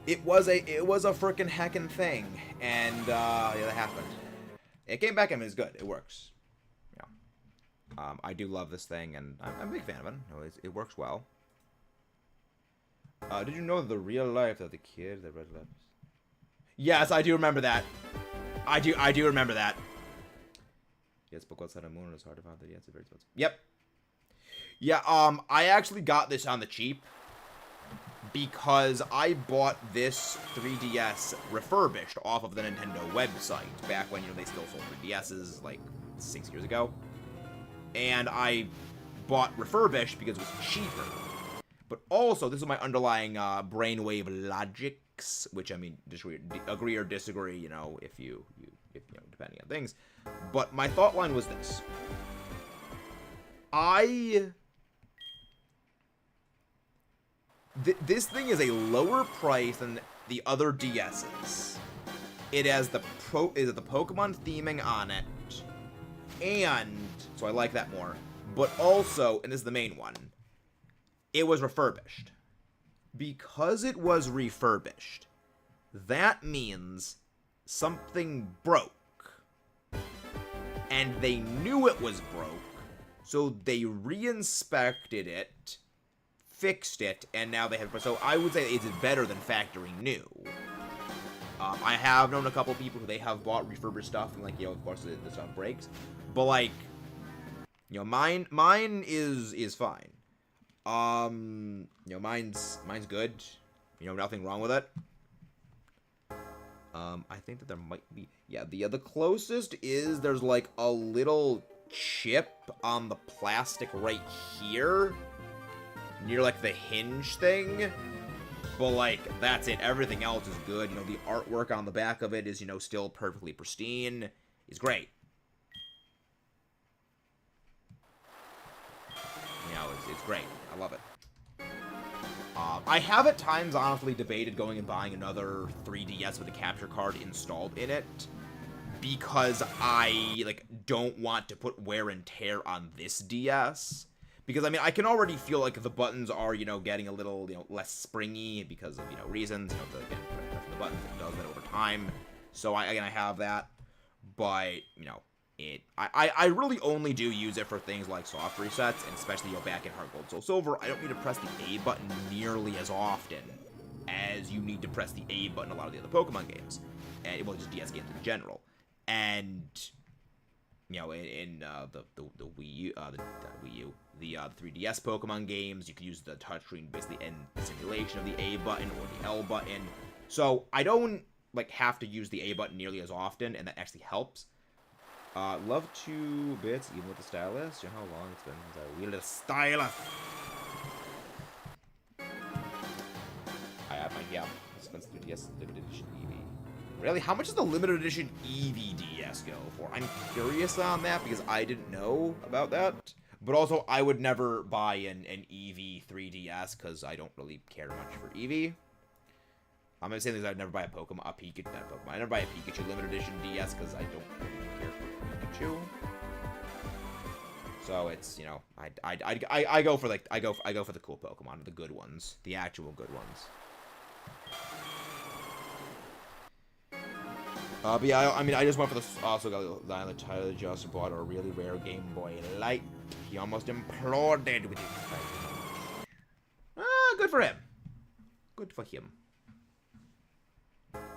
It was a frickin' heckin' thing, and yeah, that happened. It came back, I mean, it's good. It works. Yeah. I do love this thing, and I'm a big fan of it. You know, it works well. Did you know the real life of the kid that read lips? Yes, I do remember that. I do remember that. Yes, book outside of moon is hard to find. Yeah, it's very expensive. Yep. Yeah, I actually got this on the cheap because I bought this 3DS refurbished off of the Nintendo website back when, you know, they still sold 3DSs like 6 years ago. And I bought refurbished because it was cheaper. But also, this is my underlying brainwave logics, which, I mean, agree or disagree, you know, if you know, depending on things. But my thought line was this. This thing is a lower price than the other DSs. It has the Pokemon theming on it, and so I like that more. But also, and this is the main one, it was refurbished. Because it was refurbished, that means something broke. And they knew it was broke, so they re-inspected it, fixed it, and now they have... So I would say it's better than factory new. I have known a couple people who they have bought refurbished stuff, and like, you know, of course the stuff breaks. But like, you know, mine is fine. You know, mine's good. You know, nothing wrong with it. I think that there might be... Yeah, the closest is there's, like, a little chip on the plastic right here. Near, like, the hinge thing. But, like, that's it. Everything else is good. You know, the artwork on the back of it is, you know, still perfectly pristine. It's great. You know, it's great. I love it. I have at times honestly debated going and buying another 3DS with a capture card installed in it, because I, like, don't want to put wear and tear on this DS. Because, I mean, I can already feel like the buttons are, you know, getting a little, you know, less springy because of, you know, reasons. You know, again, pressing the buttons, it does that over time. So, I have that. But, you know, I really only do use it for things like soft resets, and especially, you know, back in Heart Gold Soul Silver, I don't need to press the A button nearly as often as you need to press the A button in a lot of the other Pokemon games. And, well, just DS games in general. And, you know, in the Wii U, the 3DS Pokemon games, you can use the touchscreen basically in simulation of the A button or the L button. So, I don't, like, have to use the A button nearly as often, and that actually helps. Love 2 bits, even with the stylus. You know how long it's been since I wielded a stylus. I have my, yeah, expensive 3DS limited edition Eevee. Really? How much does the limited edition Eevee DS go for? I'm curious on that, because I didn't know about that. But also, I would never buy an Eevee 3DS, because I don't really care much for Eevee. I'm gonna say this, I'd never buy a Pokemon, I never buy a Pikachu limited edition DS, because I don't really care for Pikachu. So it's, you know, I go for, like, I go for the cool Pokemon, the good ones, the actual good ones. But yeah, I mean, I just went for the, also got the Island Tyler just bought a really rare Game Boy Light. He almost imploded with it. Ah, good for him. Good for him.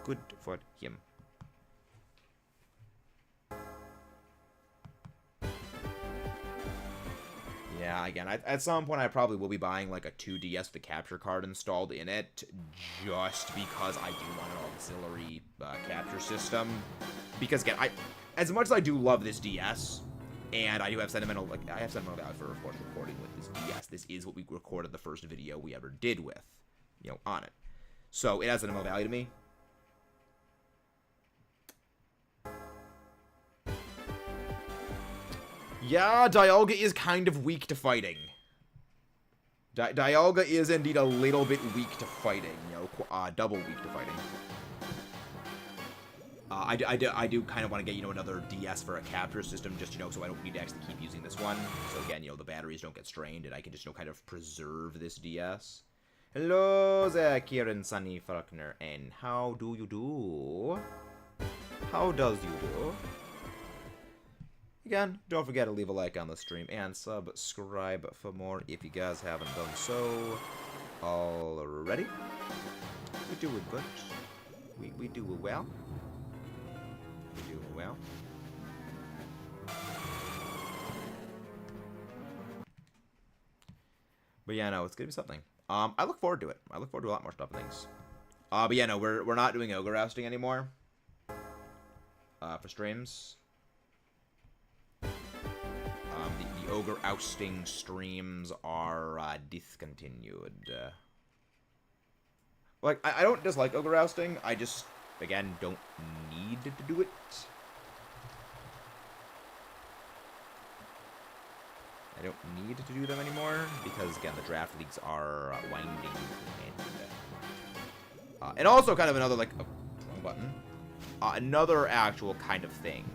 Good for him. Yeah, again, at some point I probably will be buying like a 2DS with the capture card installed in it, just because I do want an auxiliary capture system. Because again, as much as I do love this DS, and I do have sentimental, like, I have sentimental value for, of course, recording with this DS. This is what we recorded the first video we ever did with, you know, on it. So it has sentimental value to me. Yeah, Dialga is kind of weak to fighting. Dialga is indeed a little bit weak to fighting, you know, double weak to fighting. I do kind of want to get, you know, another DS for a capture system, just, you know, so I don't need to actually keep using this one. So again, you know, the batteries don't get strained, and I can just, you know, kind of preserve this DS. Hello there, Kieran Sunny Faulkner, and how do you do? How does you do? Again, don't forget to leave a like on the stream and subscribe for more if you guys haven't done so already. We do it good. We do it well. We do it well. But yeah, no, it's gonna be something. I look forward to it. I look forward to a lot more stuff and things. But yeah, no, we're not doing ogre ousting anymore. For streams. The ogre ousting streams are discontinued. Like, I don't dislike ogre ousting. I just, again, don't need to do it. I don't need to do them anymore because, again, the draft leagues are winding to an end. And also kind of another, like, oh, wrong button. Another actual kind of thing.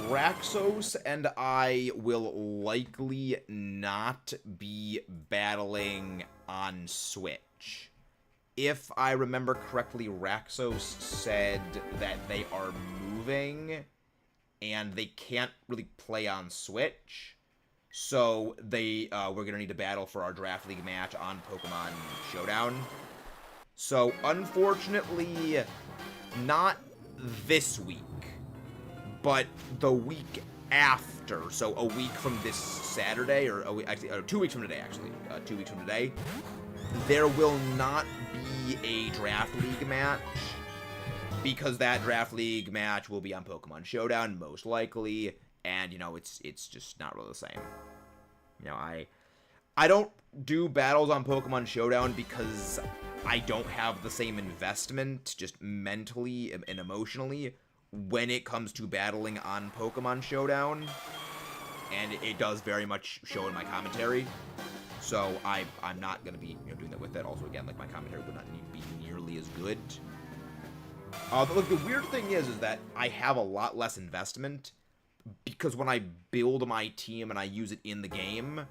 Raxos and I will likely not be battling on Switch if I remember correctly, Raxos said that they are moving and they can't really play on Switch. So we're gonna need to battle for our Draft League match on Pokemon Showdown. So unfortunately, not this week, but the week after. So a week from this Saturday, or 2 weeks from today, actually. 2 weeks from today, there will not be a Draft League match, because that Draft League match will be on Pokemon Showdown, most likely, and, you know, it's just not really the same. You know, I don't do battles on Pokemon Showdown because I don't have the same investment, just mentally and emotionally, when it comes to battling on Pokemon Showdown, and it does very much show in my commentary. So I'm not gonna be, you know, doing that with it. Also, again, like, my commentary would not be nearly as good. But look, the weird thing is that I have a lot less investment, because when I build my team and I use it in the game,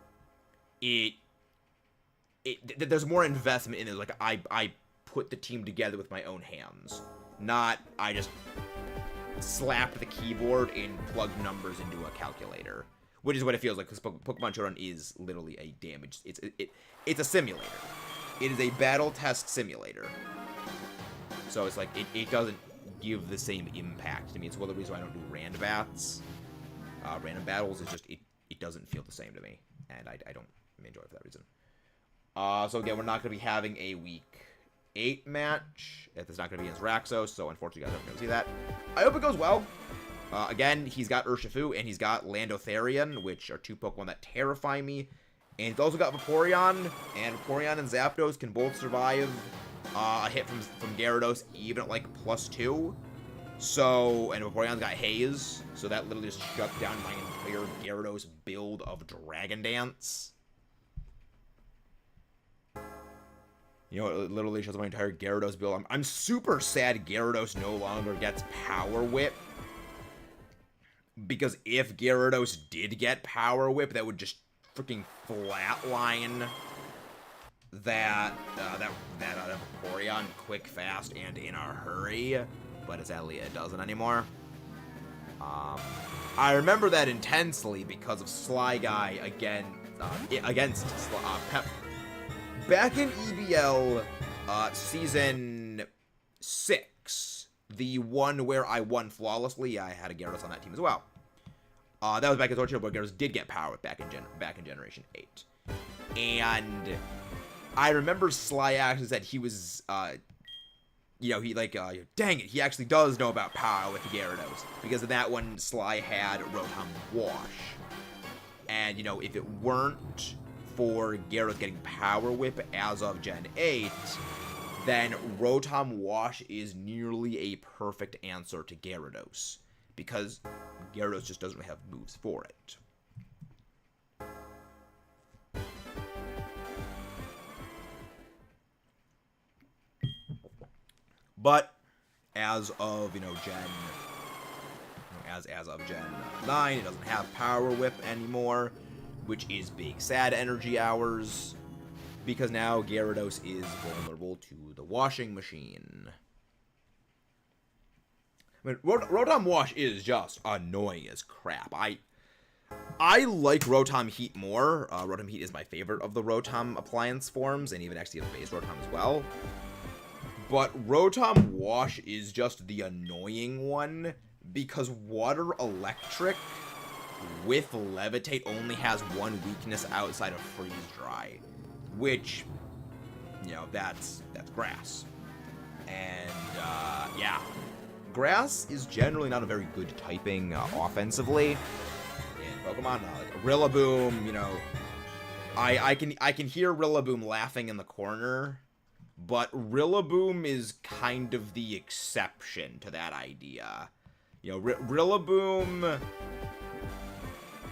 there's more investment in it. Like, I put the team together with my own hands, not I just slap the keyboard and plug numbers into a calculator, which is what it feels like, because Pokemon Showdown is literally a damage. It's a simulator. It is a battle test simulator. So it's like, it doesn't give the same impact to me. It's one of the reasons why I don't do random battles. Is just, it doesn't feel the same to me, and I don't enjoy it for that reason. So again, we're not going to be having a Week 8 match. It's not going to be against Raxos, so unfortunately, you guys aren't going to see that. I hope it goes well. Again, he's got Urshifu, and he's got Landotherian, which are two Pokemon that terrify me. And he's also got Vaporeon, and Vaporeon and Zapdos can both survive a hit from Gyarados, even at, like, +2. So, and Vaporeon's got Haze, so that literally just shut down my entire Gyarados build of Dragon Dance. You know, it literally shows my entire Gyarados build. I'm super sad Gyarados no longer gets Power Whip, because if Gyarados did get Power Whip, that would just freaking flatline that Vaporeon quick, fast, and in a hurry. But sadly, it doesn't anymore. I remember that intensely because of Sly Guy against Pep. Back in EBL Season 6, the one where I won flawlessly, I had a Gyarados on that team as well. That was back in Torchido, but Gyarados did get Power back in Generation 8. And I remember Sly actually said he was, you know, he, like, dang it, he actually does know about Power with Gyarados. Because in that one, Sly had Rotom Wash. And, you know, if it weren't for Gyarados getting Power Whip as of Gen 8, then Rotom Wash is nearly a perfect answer to Gyarados, because Gyarados just doesn't really have moves for it. But as of, you know, as of Gen 9, it doesn't have Power Whip anymore, which is big sad energy hours, because now Gyarados is vulnerable to the washing machine. I mean, Rotom Wash is just annoying as crap. I like Rotom Heat more. Rotom Heat is my favorite of the Rotom appliance forms, and even actually the base Rotom as well. But Rotom Wash is just the annoying one, because Water Electric with Levitate only has one weakness outside of Freeze Dry, which, you know, that's Grass. And, yeah. Grass is generally not a very good typing offensively in Pokemon. Like Rillaboom, you know, I can hear Rillaboom laughing in the corner, but Rillaboom is kind of the exception to that idea. You know, Rillaboom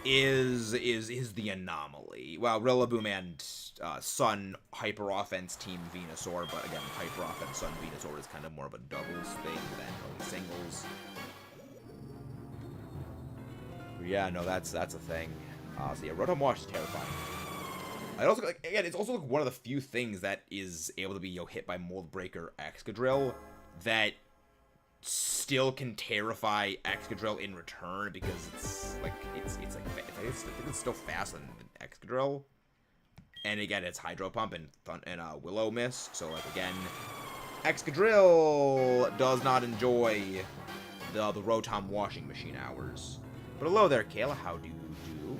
is the anomaly. Well, Rillaboom and Sun Hyper Offense Team Venusaur, but again, Hyper Offense Sun Venusaur is kind of more of a doubles thing than really singles. But yeah, no, that's a thing. So yeah, Rotom Wash is terrifying. I also, like, again, it's also like one of the few things that is able to be, you know, hit by Mold Breaker Excadrill that still can terrify Excadrill in return, because it's still faster than Excadrill. And again, it's Hydro Pump and Willow Mist. So, like, again, Excadrill does not enjoy the Rotom washing machine hours. But hello there, Kayla. How do you do?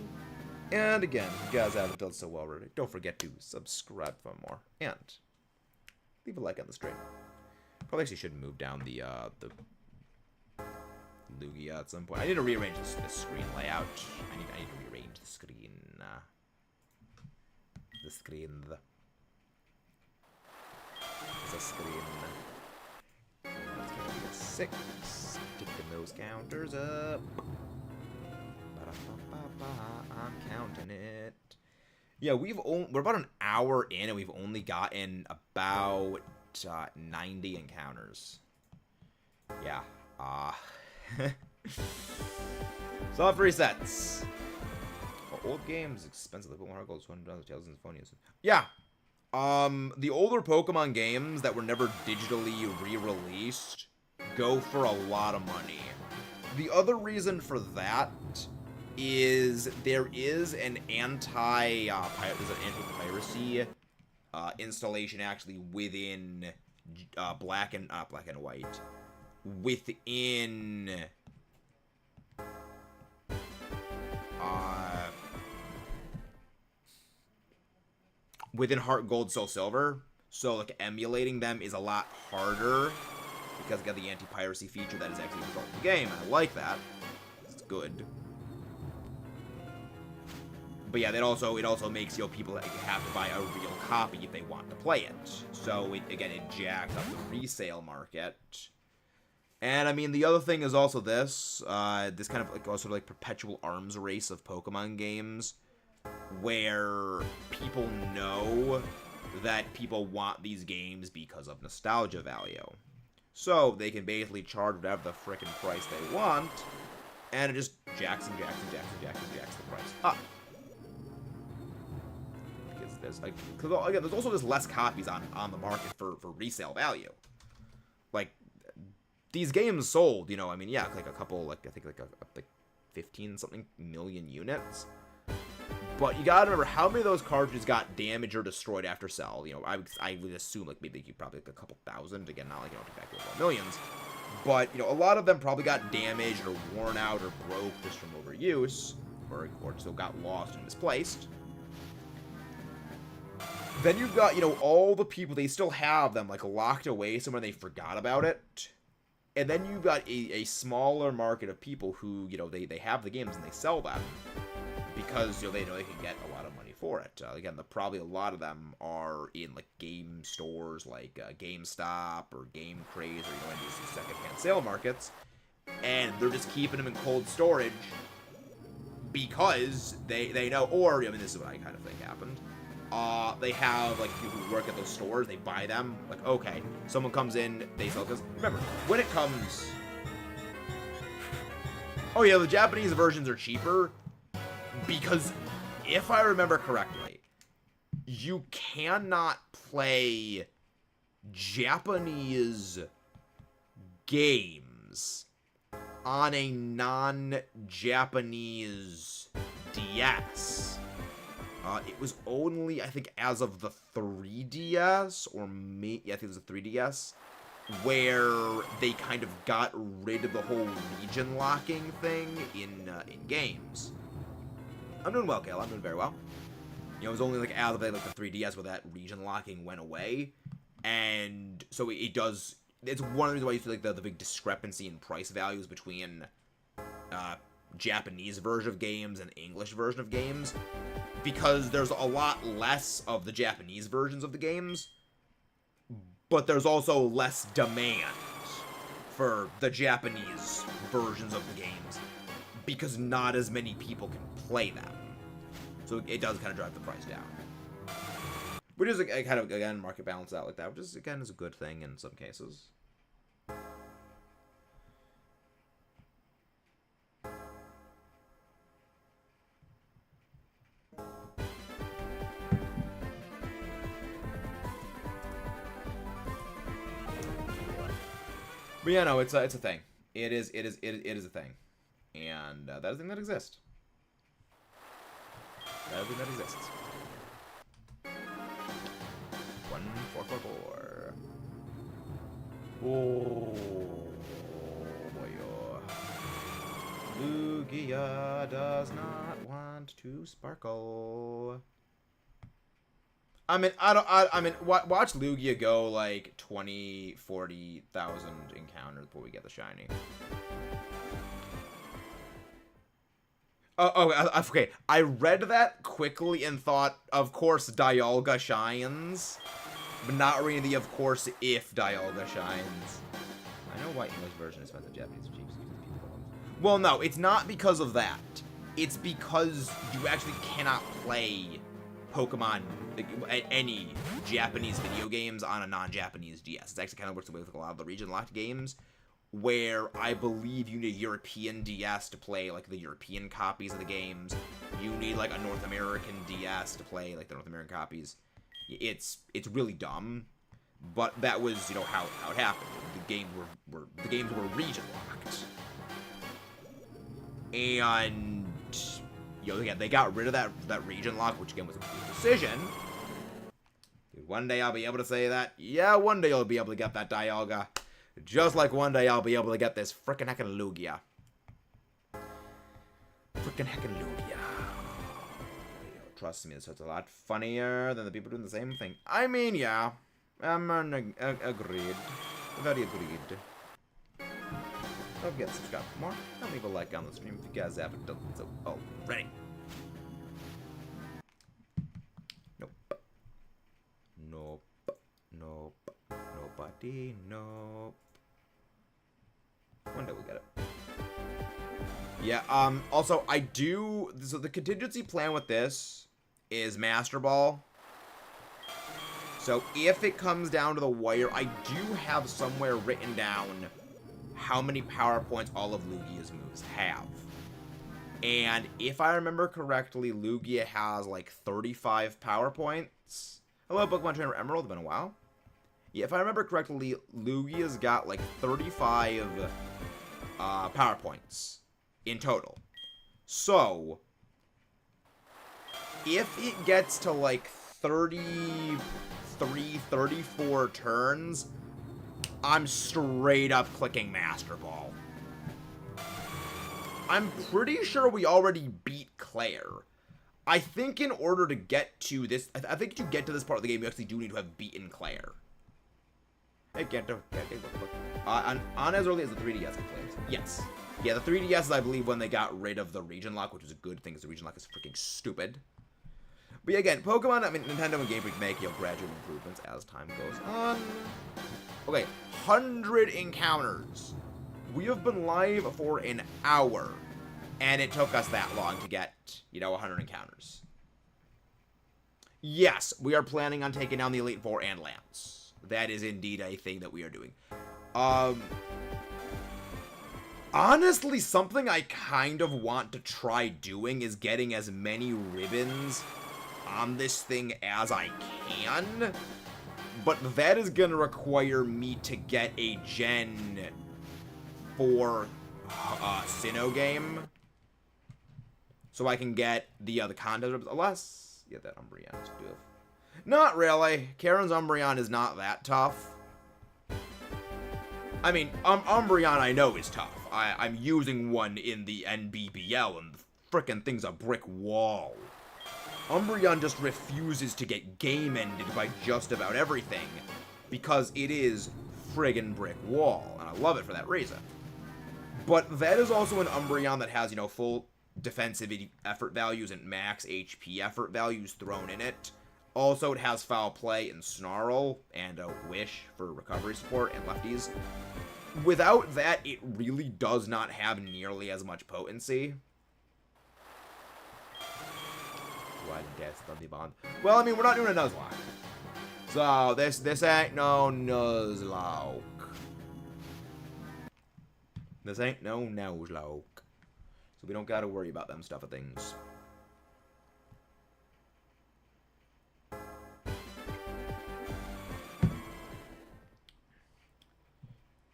And again, if you guys haven't done so well already, don't forget to subscribe for more and leave a like on the stream. Probably actually should move down the Lugia at some point. I need to rearrange the screen layout. I need to rearrange the screen. The screen. Let's go to 6. Sticking those counters up. I'm counting it. Yeah, we're about an hour in, and we've only gotten about 90 encounters. Yeah. Soft resets. Old games expensive. Like Pokemon Gold, $200, Tales and Phonies. Yeah. The older Pokemon games that were never digitally re-released go for a lot of money. The other reason for that is there is an anti-piracy installation actually within Black and White. Within within Heart Gold, Soul Silver, so like emulating them is a lot harder because it got the anti-piracy feature that is actually involved in the game. I like that. It's good. But yeah, it also makes, you know, people have to buy a real copy if they want to play it. So it jacks up the resale market. And I mean, the other thing is also this kind of like also like perpetual arms race of Pokemon games, where people know that people want these games because of nostalgia value. So they can basically charge whatever the frickin' price they want, and it just jacks the price up. Because there's also just less copies on the market for resale value. Like, these games sold, you know, I mean, yeah, like a couple, like, I think like 15-something million units. But you gotta remember how many of those cartridges got damaged or destroyed after sell. You know, I would assume like maybe probably like a couple thousand. Again, not like, you know, back to millions. But, you know, a lot of them probably got damaged or worn out or broke just from overuse, or so got lost and misplaced. Then you've got, you know, all the people, they still have them, like, locked away somewhere, they forgot about it. And then you've got a smaller market of people who, you know, they have the games and they sell them because, you know they can get a lot of money for it. Again, probably a lot of them are in, like, game stores like GameStop or Game Craze, or, you know, in these secondhand sale markets. And they're just keeping them in cold storage because they know, or, I mean, this is what I kind of think happened. They have, like, people who work at those stores, they buy them, like, okay, someone comes in, they sell, because, remember, when it comes... Oh, yeah, the Japanese versions are cheaper, because, if I remember correctly, you cannot play Japanese games on a non-Japanese DS. It was only, I think, as of the 3DS, or yeah, I think it was a 3DS, where they kind of got rid of the whole region locking thing in games. I'm doing well, Kayla. I'm doing very well. You know, it was only like as of like the 3DS where that region locking went away, and so it does. It's one of the reasons why you see like the big discrepancy in price values between Japanese version of games and English version of games, because there's a lot less of the Japanese versions of the games, but there's also less demand for the Japanese versions of the games because not as many people can play them. So it does kind of drive the price down. Which is a kind of, again, market balance out like that, which is, again, is a good thing in some cases. But yeah, no, it's a thing. It is a thing, and that is a thing that exists. That is a thing that exists. 1444. Oh boy. Lugia does not want to sparkle. I mean, watch Lugia go like 20, 40,000 encounters before we get the shiny. Okay. I read that quickly and thought, of course, Dialga shines. But not reading the, of course, if Dialga shines. I know why English version is better than Japanese. Well, no, it's not because of that. It's because you actually cannot play Pokemon, like, any Japanese video games on a non-Japanese DS. It actually kind of works the way with a lot of the region-locked games, where I believe you need a European DS to play, like, the European copies of the games. You need, like, a North American DS to play, like, the North American copies. It's really dumb, but that was, you know, how it happened. The games were region-locked. And, you know, they got rid of that region lock, which again was a good decision. Dude, one day I'll be able to say that. Yeah, one day I'll be able to get that Dialga. Just like one day I'll be able to get this frickin' heckin' Lugia. Frickin' heckin' Lugia. Trust me, this is a lot funnier than the people doing the same thing. I mean, yeah. Agreed. Very agreed. Don't forget to subscribe for more. And leave a like on the stream if you guys haven't done so already. Nope. Nope. Nope. Nobody. Nope. One day we'll get it. Yeah, also, so the contingency plan with this is Master Ball. So if it comes down to the wire, I do have somewhere written down how many power points all of Lugia's moves have. And if I remember correctly, Lugia has like 35 power points. Hello, Pokemon Trainer Emerald, it's been a while. Yeah, if I remember correctly, Lugia's got like 35 power points in total. So, if it gets to like 33, 34 turns, I'm straight up clicking Master Ball. I'm pretty sure we already beat Claire. I think in order to get to this, I think to get to this part of the game, you actually do need to have beaten Claire. Hey, look. On as early as the 3DS, I played. Yes. Yeah, the 3DS is, I believe, when they got rid of the region lock, which was a good thing, because the region lock is freaking stupid. But yeah, again, Pokemon, I mean, Nintendo and Game Freak make, you know, gradual improvements as time goes on. Okay, 100 encounters. We have been live for an hour, and it took us that long to get, you know, 100 encounters. Yes, we are planning on taking down the Elite Four and Lance. That is indeed a thing that we are doing. Honestly, something I kind of want to try doing is getting as many ribbons on this thing as I can. But that is going to require me to get a Gen 4 Sinnoh game. So I can get the contest ribbons. Unless, yeah, that Umbreon is tough. Not really. Karen's Umbreon is not that tough. I mean, Umbreon I know is tough. I'm using one in the NBBL, and the frickin' thing's a brick wall. Umbreon just refuses to get game-ended by just about everything, because it is friggin' brick wall, and I love it for that reason. But that is also an Umbreon that has, you know, full defensive effort values and max HP effort values thrown in it. Also, it has Foul Play and Snarl, and a Wish for recovery support and lefties. Without that, it really does not have nearly as much potency. One Destiny Bond. Well, I mean, we're not doing a Nuzlocke. So, this ain't no Nuzlocke. This ain't no Nuzlocke. So we don't gotta worry about them stuff of things.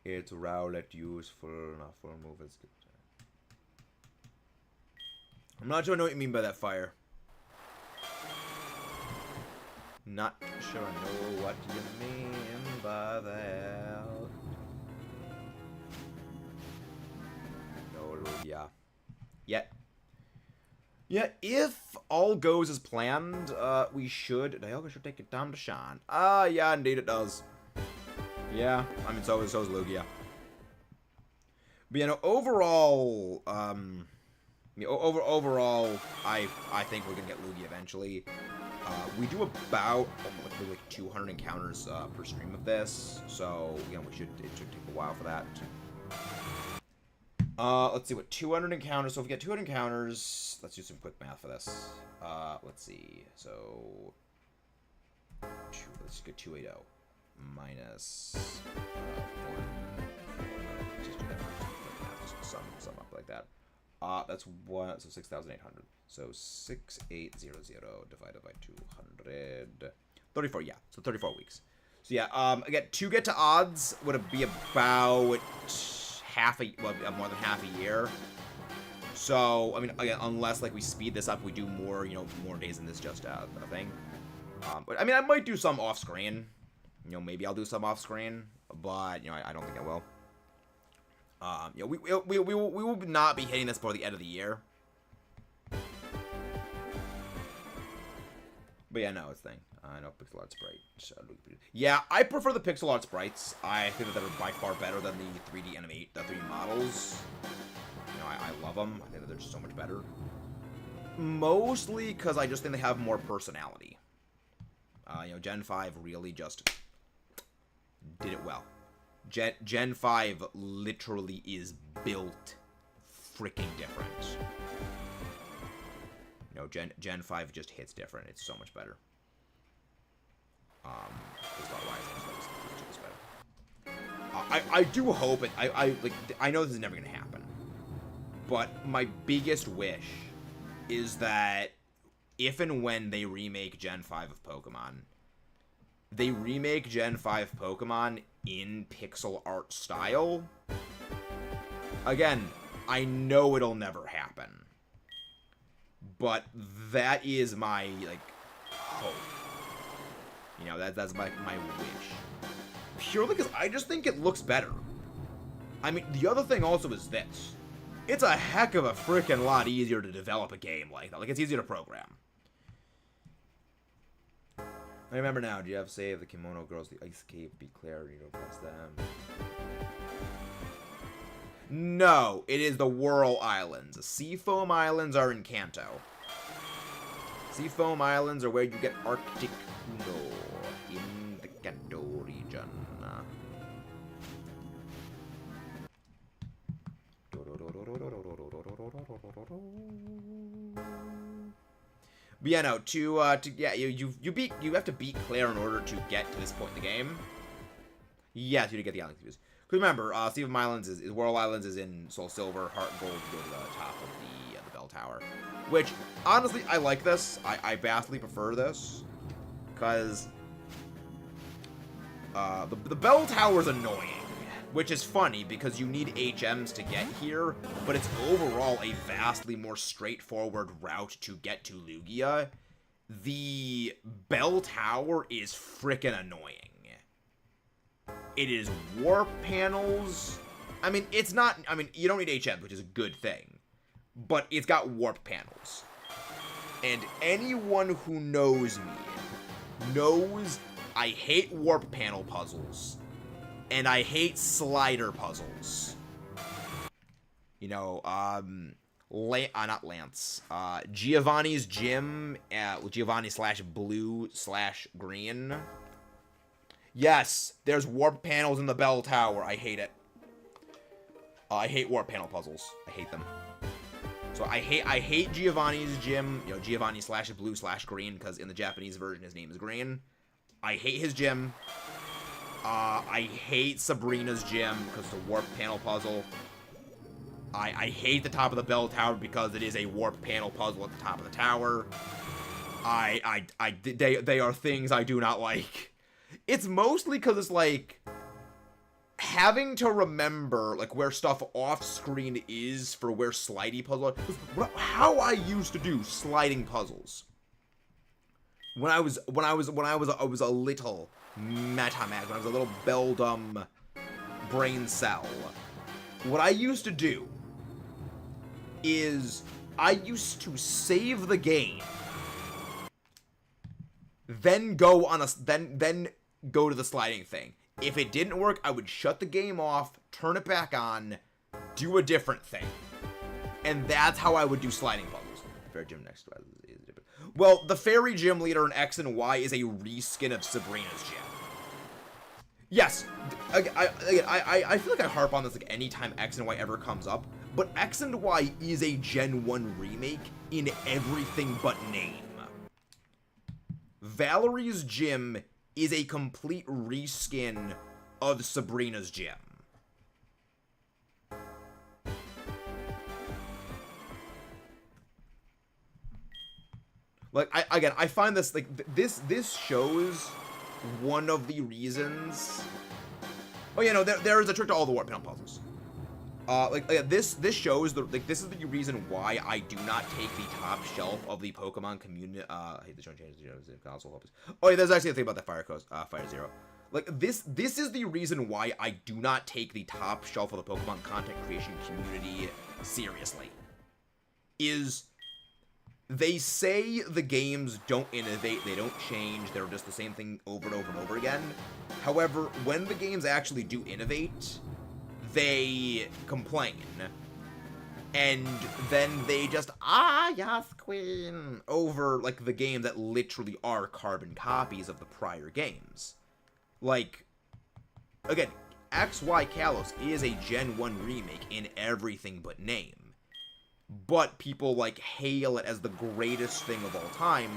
It's Rowlet useful, not full move. It's good. I'm not sure I know what you mean by that, Fire. Not sure I know what you mean by that. No, Lugia. Yeah, if all goes as planned, we should... Dialga should take it time to shine. Yeah, indeed it does. Yeah, I mean, so is Lugia. But, you know, overall, overall, I think we're gonna get Lugia eventually. We do about like 200 encounters per stream of this, so you know it should take a while for that. Let's see what 200 encounters. So if we get 200 encounters, let's do some quick math for this. Let's see. So let's get 280 minus 1. Just do that quick math. Just sum up like that. That's one. So 6,800. So 6800 divided by 200. 34. Yeah. So 34 weeks. So yeah. Again, to get to odds would be about more than half a year. So I mean, again, unless like we speed this up, we do more, more days than this just a thing. But I mean, I might do some off screen. Maybe I'll do some off screen, but I don't think I will. We will not be hitting this before the end of the year. But yeah, no, it's thing. I know pixel art sprite. Yeah, I prefer the pixel art sprites. I think that they're by far better than the 3D animate, the 3D models. I love them. I think that they're just so much better. Mostly because I just think they have more personality. Gen 5 really just did it well. Gen 5 literally is built freaking different. Gen 5 just hits different. It's so much better. I do hope it. I know this is never gonna happen, but my biggest wish is that if and when they remake Gen 5 of Pokemon, they remake Gen 5 Pokemon in pixel art style. Again, I know it'll never happen, but that is my hope. That's my wish. Purely because I just think it looks better. I mean, the other thing also is this. It's a heck of a freaking lot easier to develop a game like that. It's easier to program. I remember now. Do you have save the Kimono Girls, the Ice Cave, Be Clear, press them? No, it is the Whirl Islands. Seafoam Islands are in Kanto. Seafoam Islands are where you get Arctic Uno in the Kanto region. But yeah, no, you have to beat Claire in order to get to this point in the game. Yes, you to get the island views. Because remember, Seafoam Islands is Whirl Islands is in Soul Silver, Heart Gold, go to the top of the Bell Tower. Which, honestly, I like this. I vastly prefer this. Because the Bell Tower is annoying. Which is funny, because you need HMs to get here, but it's overall a vastly more straightforward route to get to Lugia. The Bell Tower is frickin' annoying. It is warp panels. I mean, it's not... I mean, you don't need HMs, which is a good thing. But it's got warp panels. And anyone who knows me knows I hate warp panel puzzles. And I hate slider puzzles. Not Lance. Giovanni's Gym, Giovanni/blue/green. Yes, there's warp panels in the Bell Tower. I hate it. I hate warp panel puzzles. I hate them. So I hate Giovanni's Gym, Giovanni/blue/green, because in the Japanese version his name is Green. I hate his gym. I hate Sabrina's gym because it's a warp panel puzzle. I hate the top of the Bell Tower because it is a warp panel puzzle at the top of the tower. They are things I do not like. It's mostly because it's like, having to remember, like, where stuff off-screen is for where slidey puzzles are. How I used to do sliding puzzles. When I was a little Metamax, when I was a little Beldum brain cell. What I used to do is I used to save the game, then go on a then go to the sliding thing. If it didn't work, I would shut the game off, turn it back on, do a different thing. And that's how I would do sliding puzzles. Fair gym next. Well, the fairy gym leader in X and Y is a reskin of Sabrina's gym. Yes, I feel like I harp on this like anytime X and Y ever comes up, but X and Y is a Gen 1 remake in everything but name. Valerie's gym is a complete reskin of Sabrina's gym. Like, I find this, like, this shows one of the reasons... Oh, yeah, no, there is a trick to all the warp panel puzzles. This shows, this is the reason why I do not take the top shelf of the Pokemon community, I hate the show changes the console. Oh, yeah, there's actually a thing about that Fire Zero. Like, this is the reason why I do not take the top shelf of the Pokemon content creation community seriously. They say the games don't innovate, they don't change, they're just the same thing over and over and over again. However, when the games actually do innovate, they complain. And then they just, yes, queen, over, like, the games that literally are carbon copies of the prior games. Like, again, XY Kalos is a Gen 1 remake in everything but name. But people, like, hail it as the greatest thing of all time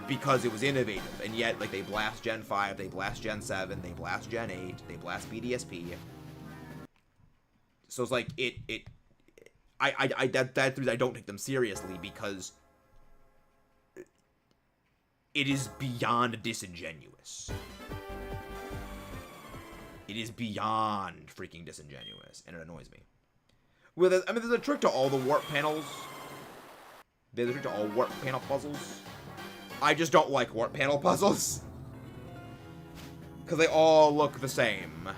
because it was innovative. And yet, like, they blast Gen 5, they blast Gen 7, they blast Gen 8, they blast BDSP. So it's like, that's the reason I don't take them seriously, because it is beyond disingenuous. It is beyond freaking disingenuous, and it annoys me. Well, there's a trick to all the warp panels. There's a trick to all warp panel puzzles. I just don't like warp panel puzzles. Because they all look the same.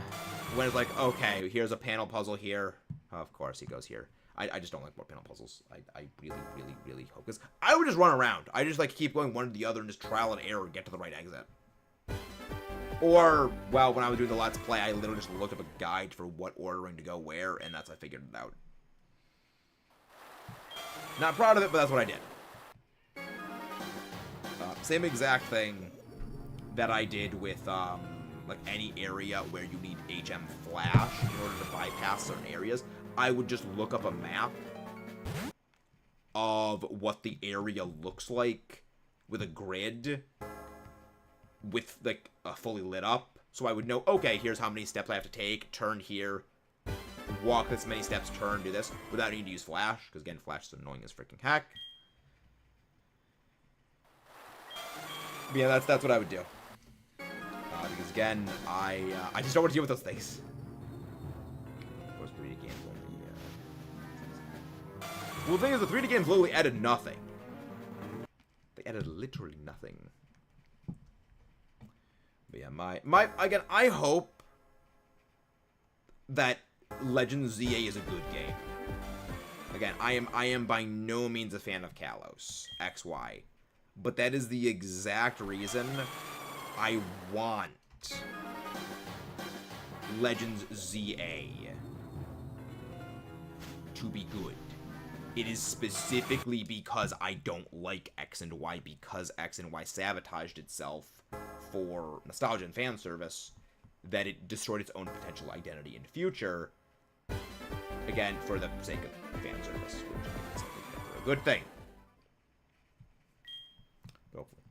When it's like, okay, here's a panel puzzle here. Oh, of course, he goes here. I just don't like warp panel puzzles. I really hope. Because I would just run around. I just, like, keep going one to the other and just trial and error and get to the right exit. Or, well, when I was doing the Let's Play, I literally just looked up a guide for what ordering to go where, and that's how I figured it out. Not proud of it, but that's what I did. Same exact thing that I did with, like, any area where you need HM Flash in order to bypass certain areas. I would just look up a map of what the area looks like with a grid with, like, fully lit up. So I would know, okay, here's how many steps I have to take, turn here, walk this many steps, turn, do this, without needing to use Flash, because again, Flash is annoying as freaking heck. But yeah, that's what I would do. Because again, I just don't want to deal with those things. Of course, 3D games only. Well, the thing is, the 3D games literally added nothing. They added literally nothing. But yeah, again, I hope that Legends ZA is a good game. Again, I am by no means a fan of Kalos XY, but that is the exact reason I want Legends ZA to be good. It is specifically because I don't like X and Y, because X and Y sabotaged itself for nostalgia and fan service, that it destroyed its own potential identity in the future. Again, for the sake of fan service, which is never a good thing. Hopefully.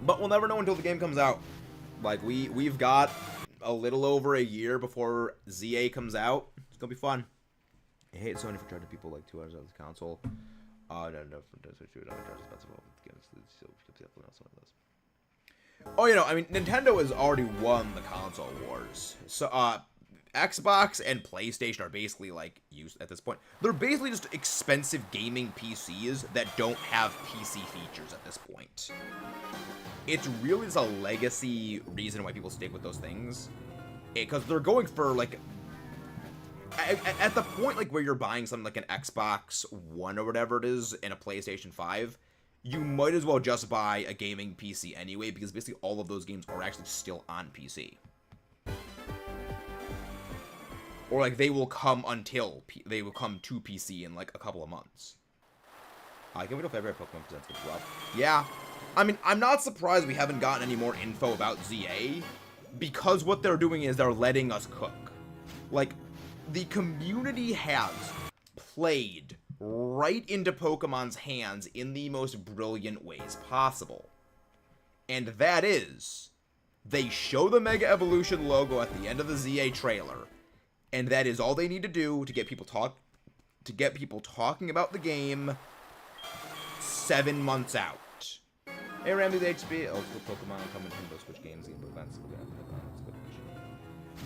But we'll never know until the game comes out. Like, we've got a little over a year before ZA comes out. It's gonna be fun. I hate Sony for charging people like $2 out of the console. No, oh, you know, I mean, Nintendo has already won the console wars. So, Xbox and PlayStation are basically, like, used at this point. They're basically just expensive gaming PCs that don't have PC features at this point. It's really just a legacy reason why people stick with those things. Because they're going for, like... At the point, like, where you're buying something like an Xbox One or whatever it is and a PlayStation 5, you might as well just buy a gaming PC anyway, because basically all of those games are actually still on PC. Or, like, they will come they will come to PC in, like, a couple of months. Can we know if every Pokemon presents as well? Yeah. I mean, I'm not surprised we haven't gotten any more info about ZA, because what they're doing is they're letting us cook. Like, the community has played right into Pokemon's hands in the most brilliant ways possible. And that is, they show the Mega Evolution logo at the end of the ZA trailer, and that is all they need to do to get people talking about the game 7 months out. Hey, Ramsey's HB. Oh, Pokemon coming from those Switch games.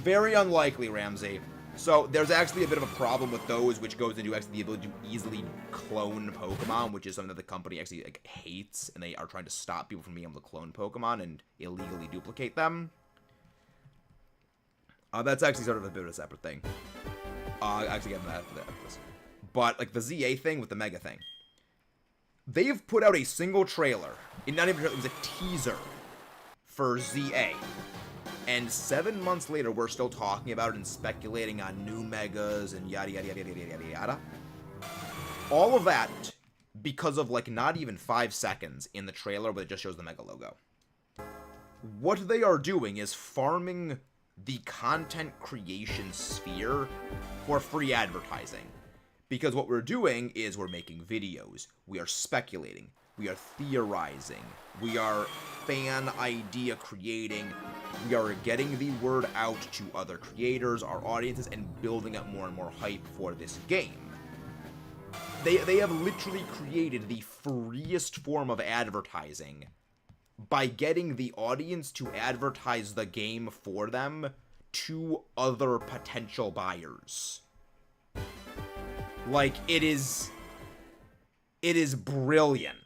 Very unlikely, Ramsey. So, there's actually a bit of a problem with those, which goes into actually the ability to easily clone Pokemon, which is something that the company actually, like, hates, and they are trying to stop people from being able to clone Pokemon and illegally duplicate them. That's actually sort of a bit of a separate thing. Actually get that. But, like, the ZA thing with the Mega thing. They've put out a single trailer. It was a teaser for ZA. And 7 months later, we're still talking about it and speculating on new Megas and yada yada yada yada yada yada. All of that because of, like, not even 5 seconds in the trailer where it just shows the Mega logo. What they are doing is farming the content creation sphere for free advertising. Because what we're doing is we're making videos, we are speculating, we are theorizing, we are fan idea creating, we are getting the word out to other creators, our audiences, and building up more and more hype for this game. They have literally created the freest form of advertising by getting the audience to advertise the game for them to other potential buyers. Like, it is brilliant.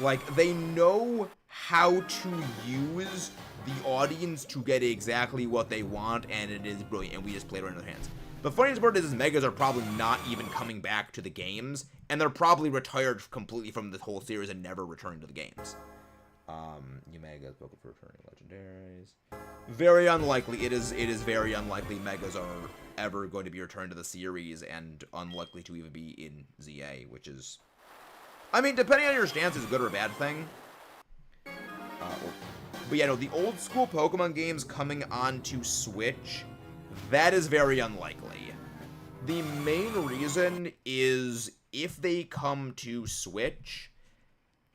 Like, they know how to use the audience to get exactly what they want, and it is brilliant, and we just play it right in their hands. The funniest part is Megas are probably not even coming back to the games, and they're probably retired completely from the whole series and never returning to the games. You Megas, Pokemon for returning legendaries. Very unlikely. It is very unlikely Megas are ever going to be returned to the series, and unlikely to even be in ZA, which is, I mean, depending on your stance, is a good or a bad thing. But yeah, no, the old school Pokemon games coming onto Switch, that is very unlikely. The main reason is if they come to Switch,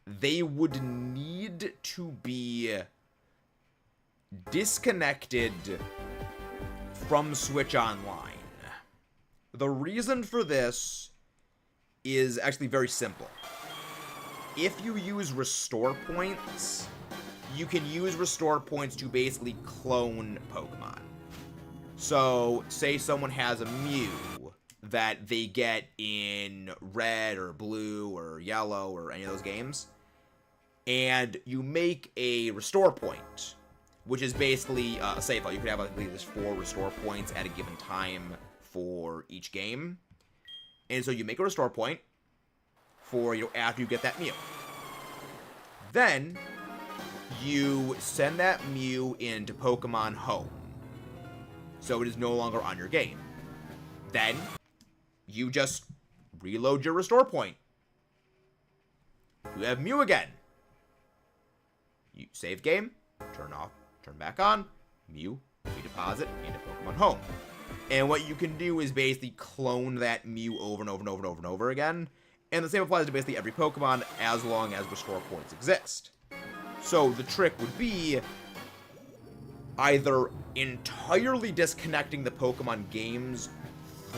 they would need to be disconnected from Switch Online. The reason for this is actually very simple. If you use restore points, you can use restore points to basically clone Pokemon. So, say someone has a Mew that they get in red or blue or yellow or any of those games, and you make a restore point, which is basically a save file. You could have, I believe, 4 restore points at a given time for each game. And so you make a restore point for, after you get that Mew. Then you send that Mew into Pokemon Home, so it is no longer on your game. Then you just reload your restore point. You have Mew again. You save game, turn off, turn back on, Mew, redeposit into Pokemon Home. And what you can do is basically clone that Mew over and over and over and over and over again. And the same applies to basically every Pokemon as long as restore points exist. So the trick would be either entirely disconnecting the Pokemon games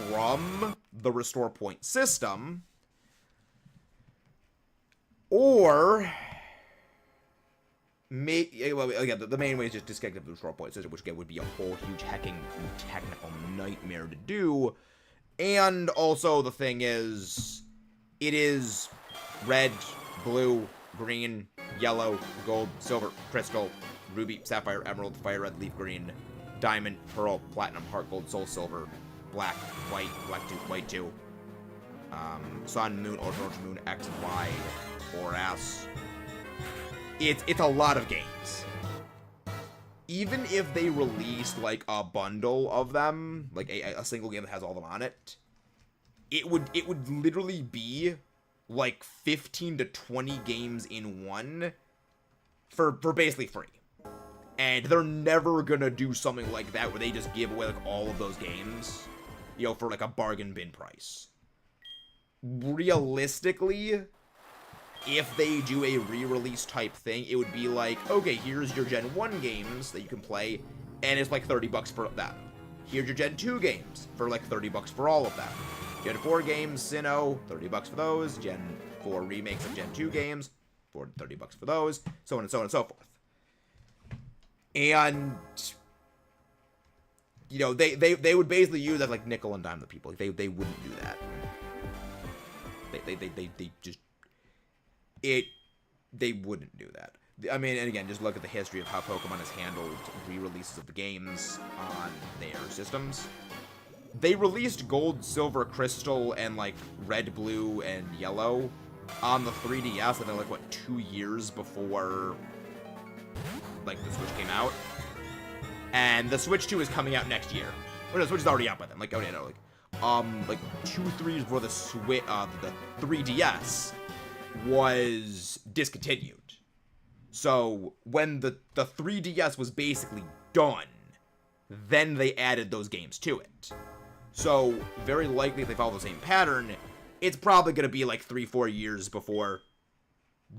from the restore point system, or well, again, the main way is just disconnecting the restore point system, which again would be a whole huge hacking technical nightmare to do. And also the thing is, it is red, blue, green, yellow, gold, silver, crystal, ruby, sapphire, emerald, fire red, leaf green, diamond, pearl, platinum, heart gold, soul silver, black, white, black 2, white 2, sun, moon, ultra moon, X and Y, or S. It's a lot of games. Even if they released, like, a bundle of them, like a single game that has all of them on it, it would literally be, like, 15 to 20 games in one for basically free. And they're never gonna do something like that where they just give away, like, all of those games, you know, for, like, a bargain bin price. Realistically, if they do a re-release type thing, it would be like, okay, here's your Gen 1 games that you can play, and it's like $30 for them. Here's your Gen 2 games for like $30 for all of them. Gen 4 games, Sinnoh, $30 for those. Gen 4 remakes of Gen 2 games, for $30 for those. So on and so on and so forth. And, you know, they would basically use that like nickel and dime the people. They wouldn't do that. They just... They wouldn't do that. I mean, and again, just look at the history of how Pokemon has handled re-releases of the games on their systems. They released Gold, Silver, Crystal, and, like, Red, Blue, and Yellow on the 3DS, and then, like, what, 2 years before, like, the Switch came out? And the Switch 2 is coming out next year. Well, no, the Switch is already out by then. Like, oh, yeah, no, like 2-3 years before the 3DS was discontinued. So when the 3DS was basically done, then they added those games to it. So very likely if they follow the same pattern, it's probably going to be like 3-4 years before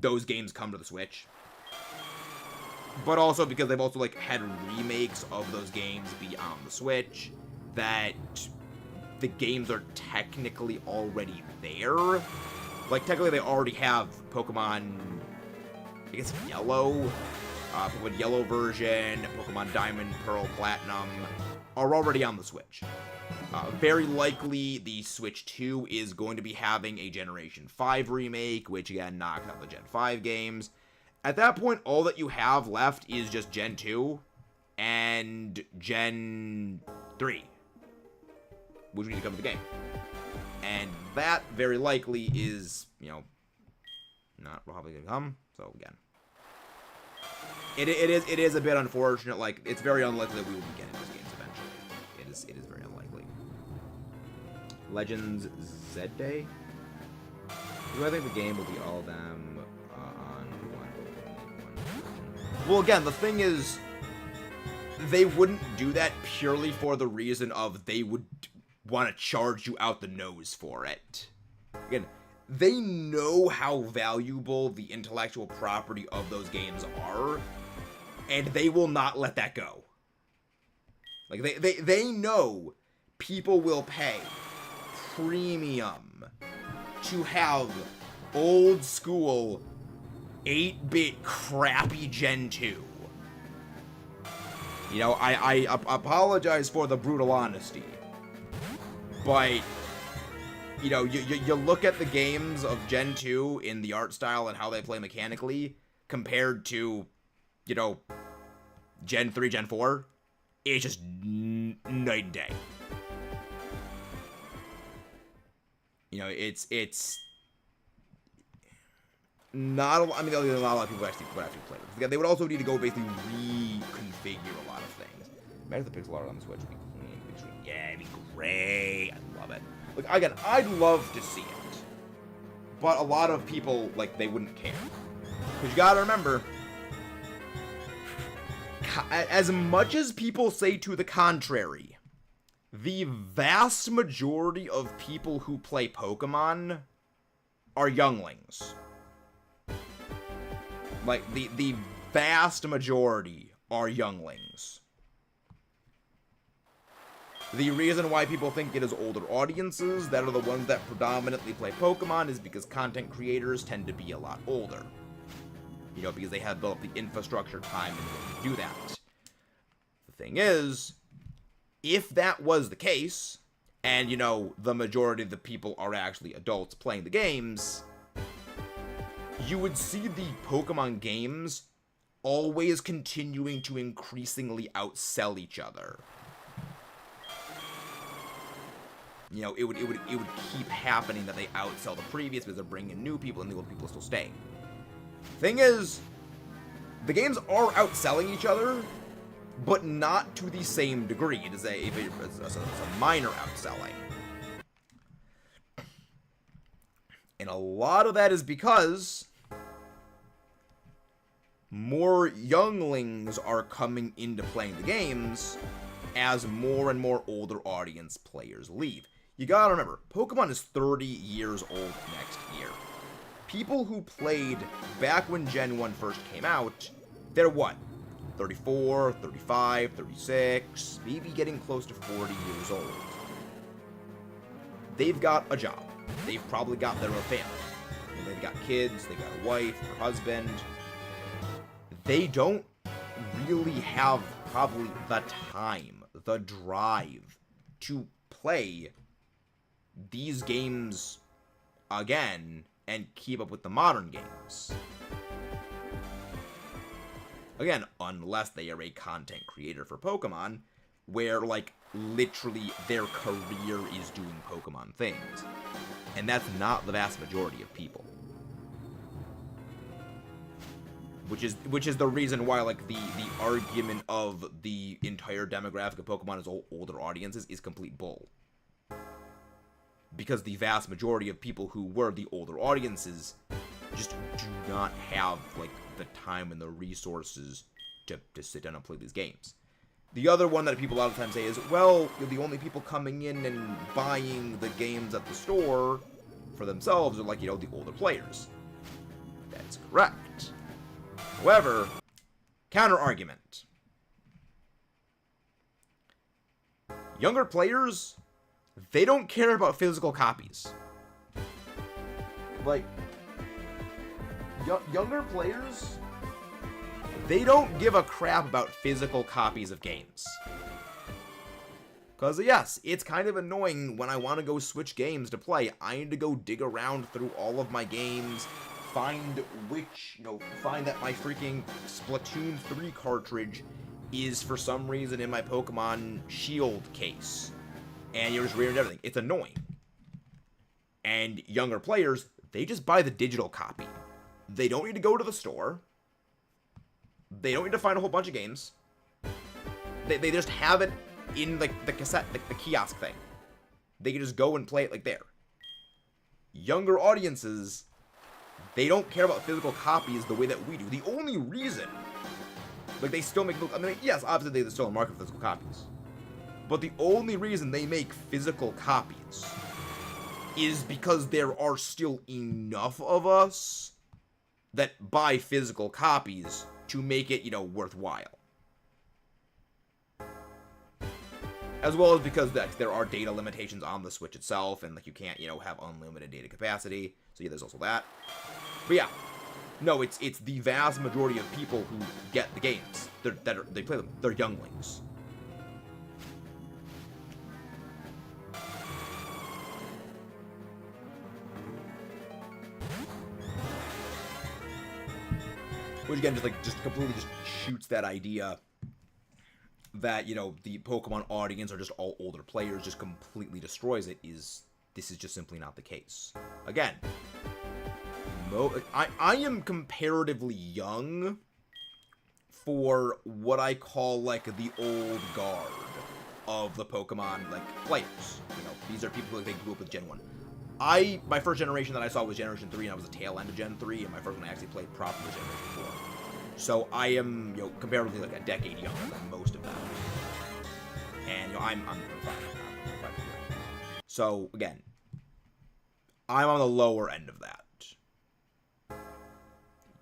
those games come to the Switch. But also because they've also like had remakes of those games be on the Switch, that the games are technically already there. Like, technically, they already have Pokemon, I guess, Yellow, Pokemon Yellow version, Pokemon Diamond, Pearl, Platinum, are already on the Switch. Very likely, the Switch 2 is going to be having a Generation 5 remake, which, again, knocks out the Gen 5 games. At that point, all that you have left is just Gen 2 and Gen 3, which need to come to the game. And that, very likely, is, you know, not probably going to come. So, again. It is a bit unfortunate. Like, it's very unlikely that we will be getting those games eventually. It is very unlikely. Legends Z Day? Do I think the game will be all of them on one version? Well, again, the thing is, they wouldn't do that purely for the reason of they would want to charge you out the nose for it. Again, they know how valuable the intellectual property of those games are, and they will not let that go. Like, they know people will pay premium to have old school 8-bit crappy Gen 2. You know, I apologize for the brutal honesty. But, you know, you look at the games of Gen 2 in the art style and how they play mechanically compared to, you know, Gen 3, Gen 4, it's just night and day. You know, it's not a lot, I mean, not a lot of people would actually play it. They would also need to go basically reconfigure a lot of things. Imagine the pixel art on the Switch would be clean. Yeah, it'd be great. I love it. Like, again, I'd love to see it. But a lot of people, like, they wouldn't care. Because you gotta remember, as much as people say to the contrary, the vast majority of people who play Pokemon are younglings. Like, the vast majority are younglings. The reason why people think it is older audiences that are the ones that predominantly play Pokemon is because content creators tend to be a lot older. You know, because they have built up the infrastructure, time, and ability to do that. The thing is, if that was the case, and, you know, the majority of the people are actually adults playing the games, you would see the Pokemon games always continuing to increasingly outsell each other. You know, it would keep happening that they outsell the previous because they're bringing in new people and the old people are still staying. Thing is, the games are outselling each other, but not to the same degree. It is a minor outselling. And a lot of that is because more younglings are coming into playing the games as more and more older audience players leave. You gotta remember, Pokemon is 30 years old next year. People who played back when Gen 1 first came out, they're what? 34, 35, 36, maybe getting close to 40 years old. They've got a job. They've probably got their own family. I mean, they've got kids, they've got a wife, or husband. They don't really have probably the time, the drive to play these games again and keep up with the modern games. Again, unless they are a content creator for Pokemon, where, like, literally their career is doing Pokemon things. And that's not the vast majority of people. Which is the reason why, like, the argument of the entire demographic of Pokemon as older audiences is complete bull. Because the vast majority of people who were the older audiences just do not have, like, the time and the resources to sit down and play these games. The other one that people a lot of times say is, well, the only people coming in and buying the games at the store for themselves are, like, you know, the older players. That's correct. However, counter-argument. Younger players, they don't care about physical copies. Like, younger players, they don't give a crap about physical copies of games. Because, yes, it's kind of annoying when I want to go switch games to play. I need to go dig around through all of my games, find that my freaking Splatoon 3 cartridge is for some reason in my Pokemon Shield case. And you're just reading everything. It's annoying. And younger players, they just buy the digital copy. They don't need to go to the store. They don't need to find a whole bunch of games. They just have it in, like, the cassette, the kiosk thing. They can just go and play it, like, there. Younger audiences, they don't care about physical copies the way that we do. The only reason, like, they still make, I mean, yes, obviously there's still a market for physical copies. But the only reason they make physical copies is because there are still enough of us that buy physical copies to make it, you know, worthwhile. As well as because there are data limitations on the Switch itself, and, like, you can't, you know, have unlimited data capacity. So yeah, there's also that. But yeah, no, it's the vast majority of people who get the games. They play them. They're younglings. Which again, just completely shoots that idea that, you know, the Pokemon audience are just all older players, just completely destroys it. This is just simply not the case. Again, I am comparatively young for what I call, like, the old guard of the Pokemon, like, players. You know, these are people who, like, they grew up with Gen 1. My first generation that I saw was Generation 3, and I was the tail end of Gen 3, and my first one I actually played properly was Generation 4. So I am, you know, comparatively, like, a decade younger than most of them. And, you know, I'm 5. So, again, I'm on the lower end of that.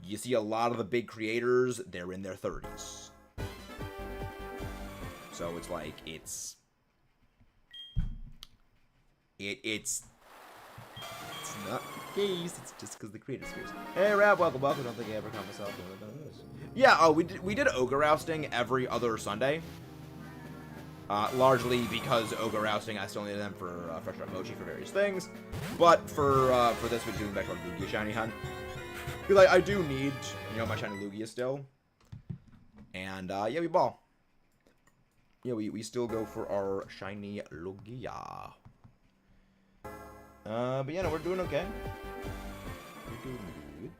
You see a lot of the big creators, they're in their 30s. So it's like, It's not the case. It's just because the creator spheres. Hey, Rab, welcome. I don't think I ever caught myself. Yeah, we did ogre ousting every other Sunday. Largely because ogre ousting, I still needed them for fresh up mochi for various things. But for this, we're doing back to our Lugia shiny hunt. Because I do need, my shiny Lugia still. And, yeah, we ball. Yeah, we still go for our shiny Lugia. But yeah, no, we're doing okay. We're doing good.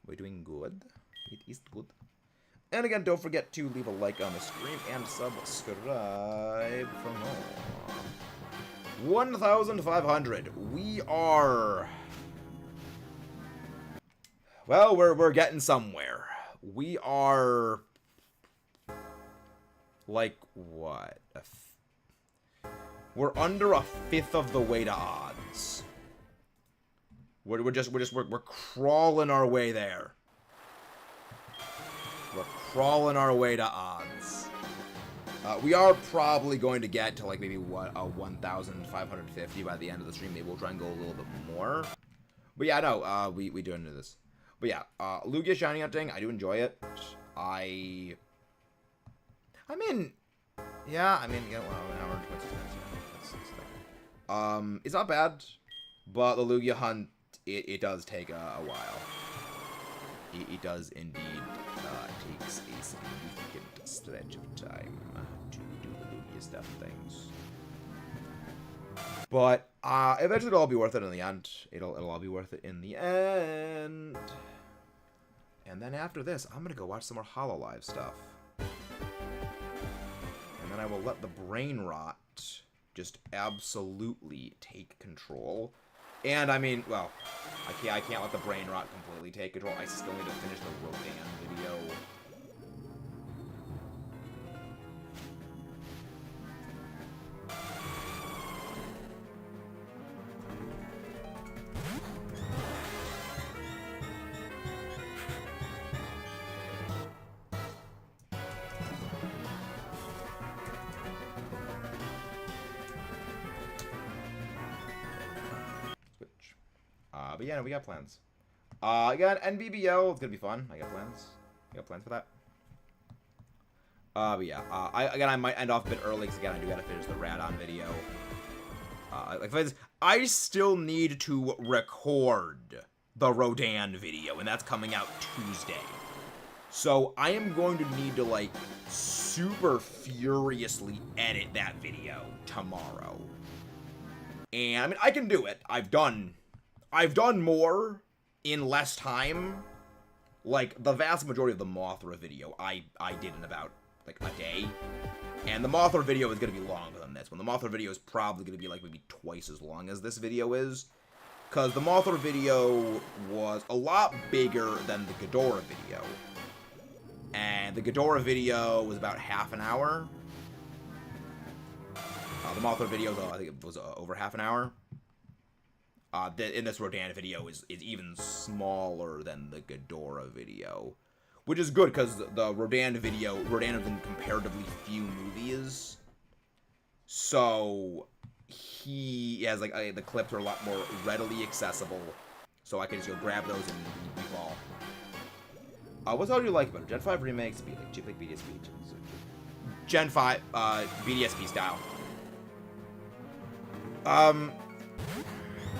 We're doing good. It is good. And again, don't forget to leave a like on the stream and subscribe for more. 1,500. We are... Well, we're getting somewhere. We are... Like, what? We're under a fifth of the way to odds. We're crawling our way there. We're crawling our way to odds. We are probably going to get to like maybe what, a 1,550 by the end of the stream. Maybe we'll try and go a little bit more. But yeah, no, we do into this. But yeah, Lugia shiny hunting, I do enjoy it. Yeah, well, an hour and 26 minutes. It's not bad, but the Lugia hunt, it does take a while. It does indeed takes a significant stretch of time to do the Lugia stuff things. But eventually it'll all be worth it in the end. It'll all be worth it in the end. And then after this, I'm gonna go watch some more Hololive stuff. And then I will let the brain rot just absolutely take control. And I mean, well, I can't let the brain rot completely take control. I still need to finish the Rodan video. But yeah, no, we got plans. I got NBBL. It's gonna be fun. I got plans. For that. But yeah, I might end off a bit early because again, I do gotta finish the Radon video. I still need to record the Rodan video, and that's coming out Tuesday. So I am going to need to like super furiously edit that video tomorrow. And I mean, I can do it. I've done more in less time. Like, the vast majority of the Mothra video, I did in about, like, a day. And the Mothra video is going to be longer than this one. The Mothra video is probably going to be, like, maybe twice as long as this video is. Because the Mothra video was a lot bigger than the Ghidorah video. And the Ghidorah video was about half an hour. The Mothra video, I think it was over half an hour. In this Rodan video is even smaller than the Ghidorah video, which is good because the Rodan is in comparatively few movies, so he has like the clips are a lot more readily accessible, so I can just go grab those and we ball. What's all you like about it? Gen 5 remakes, like BDSP, Gen 5 BDSP style.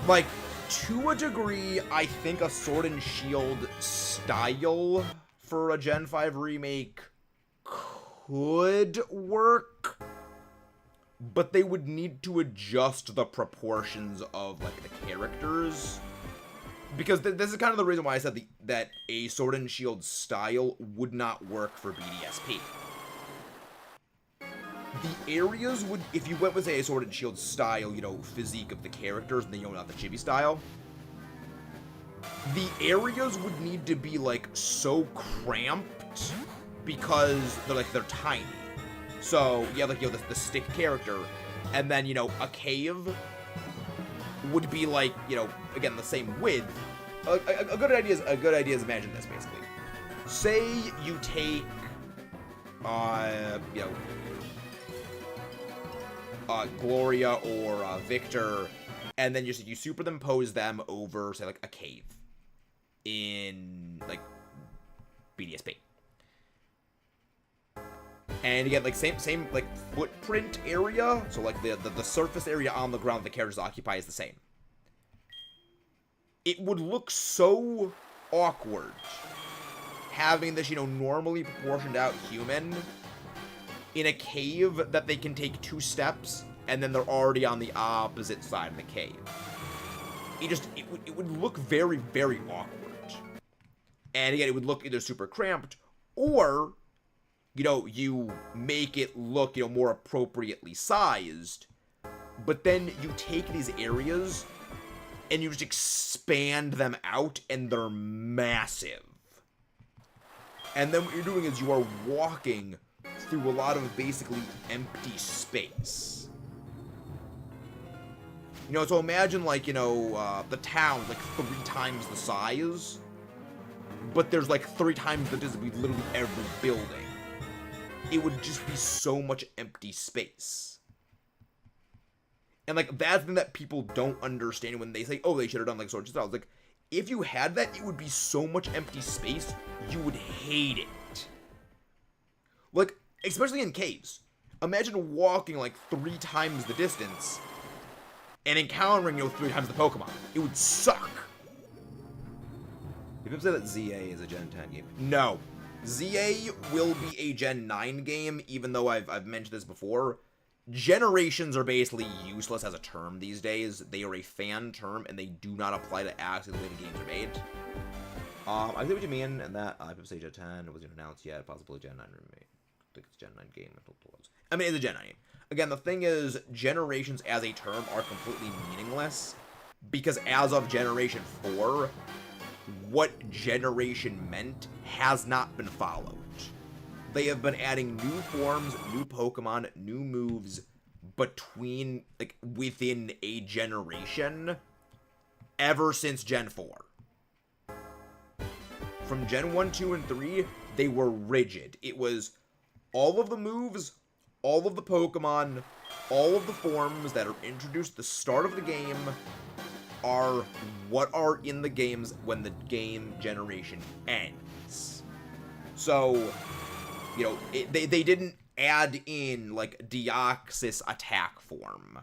Like, to a degree, I think a Sword and Shield style for a Gen 5 remake could work, but they would need to adjust the proportions of, like, the characters. Because this is kind of the reason why I said that a Sword and Shield style would not work for BDSP. The areas would, if you went with, say, a Sword and Shield style, physique of the characters, and then not the chibi style, the areas would need to be, like, so cramped because they're tiny. So, you have, like, the stick character, and then, a cave would be, like, again, the same width. A good idea is imagine this, basically. Say you take, Gloria or Victor, and then you superimpose them over, say, like, a cave in, like, BDSP. And you get, like, same like, footprint area, so, like, the surface area on the ground the characters occupy is the same. It would look so awkward having this, normally proportioned out human in a cave that they can take 2 steps, and then they're already on the opposite side of the cave. It would look very, very awkward. And again, it would look either super cramped, or, you make it look, more appropriately sized, but then you take these areas and you just expand them out, and they're massive. And then what you're doing is you are walking through a lot of basically empty space. So imagine, like, the town, like, 3 times the size, but there's, like, 3 times the distance with literally every building. It would just be so much empty space. And, like, that's the thing that people don't understand when they say, oh, they should have done, like, Sword and Styles. Like, if you had that, it would be so much empty space, you would hate it. Like, especially in caves. Imagine walking, like, 3 times the distance and encountering, 3 times the Pokemon. It would suck. Did people say that ZA is a Gen 10 game? No. ZA will be a Gen 9 game, even though I've mentioned this before. Generations are basically useless as a term these days. They are a fan term, and they do not apply to actually the way the games are made. I see what you mean, and that people say Gen 10, it wasn't announced yet, possibly Gen 9 remake. I think it's a Gen 9 game. I mean, it's a Gen 9 game. Again, the thing is, generations as a term are completely meaningless, because as of Generation 4, what generation meant has not been followed. They have been adding new forms, new Pokemon, new moves within a generation ever since Gen 4. From Gen 1, 2, and 3, they were rigid. It was all of the moves, all of the Pokemon, all of the forms that are introduced at the start of the game are what are in the games when the game generation ends. So, they didn't add in, like, Deoxys attack form.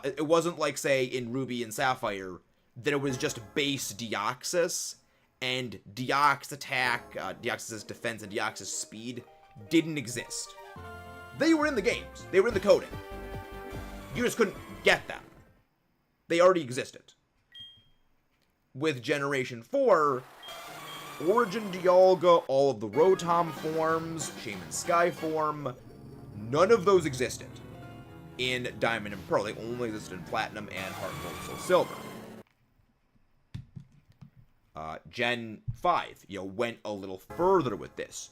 It wasn't like, say, in Ruby and Sapphire, that it was just base Deoxys, and Deoxys attack, Deoxys defense, and Deoxys speed didn't exist. They were in the games. They were in the coding. You just couldn't get them. They already existed. With Generation 4, Origin Dialga, all of the Rotom forms, Shaman Sky form, none of those existed in Diamond and Pearl. They only existed in Platinum and Heart Gold, Soul Silver. Gen 5, went a little further with this.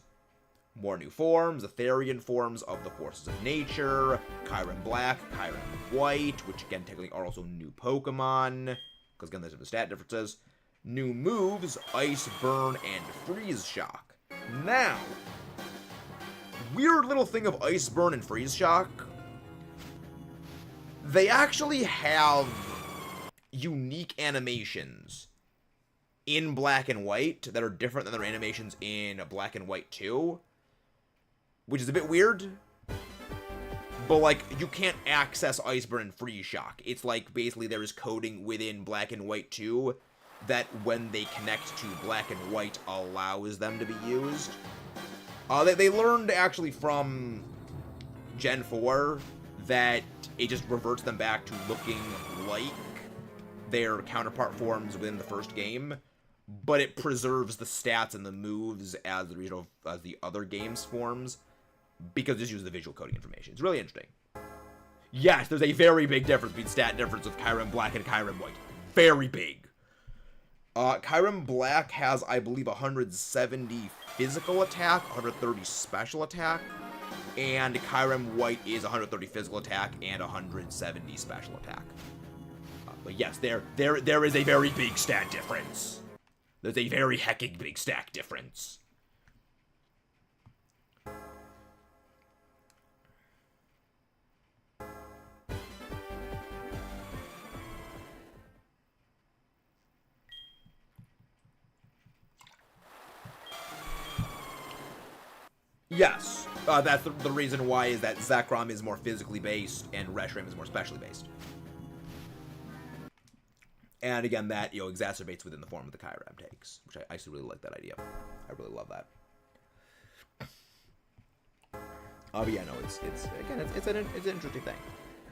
More new forms, Etherian forms of the forces of nature, Kyurem Black, Kyurem White, which again technically are also new Pokemon, because again there's the stat differences. New moves, Ice, Burn, and Freeze Shock. Now, weird little thing of Ice, Burn, and Freeze Shock. They actually have unique animations in Black and White that are different than their animations in Black and White 2. Which is a bit weird. But, like, you can't access Ice, Burn, and Freeze Shock. It's like, basically, there is coding within Black and White 2 that when they connect to Black and White allows them to be used. They learned, actually, from Gen 4 that it just reverts them back to looking like their counterpart forms within the first game, but it preserves the stats and the moves as the other game's forms, because it just uses the visual coding information. It's really interesting. Yes, there's a very big difference between stat difference of Kyurem Black and Kyurem White. Very big. Kyurem Black has, I believe, 170 physical attack, 130 special attack, and Kyurem White is 130 physical attack and 170 special attack. But yes, there is a very big stat difference. There's a very hecking big stat difference. Yes, that's the reason why is that Zekrom is more physically based and Reshiram is more specially based. And again, that, you know, exacerbates within the form of the Kyurem takes, which I actually really like that idea. I really love that. But yeah, no, it's an interesting thing.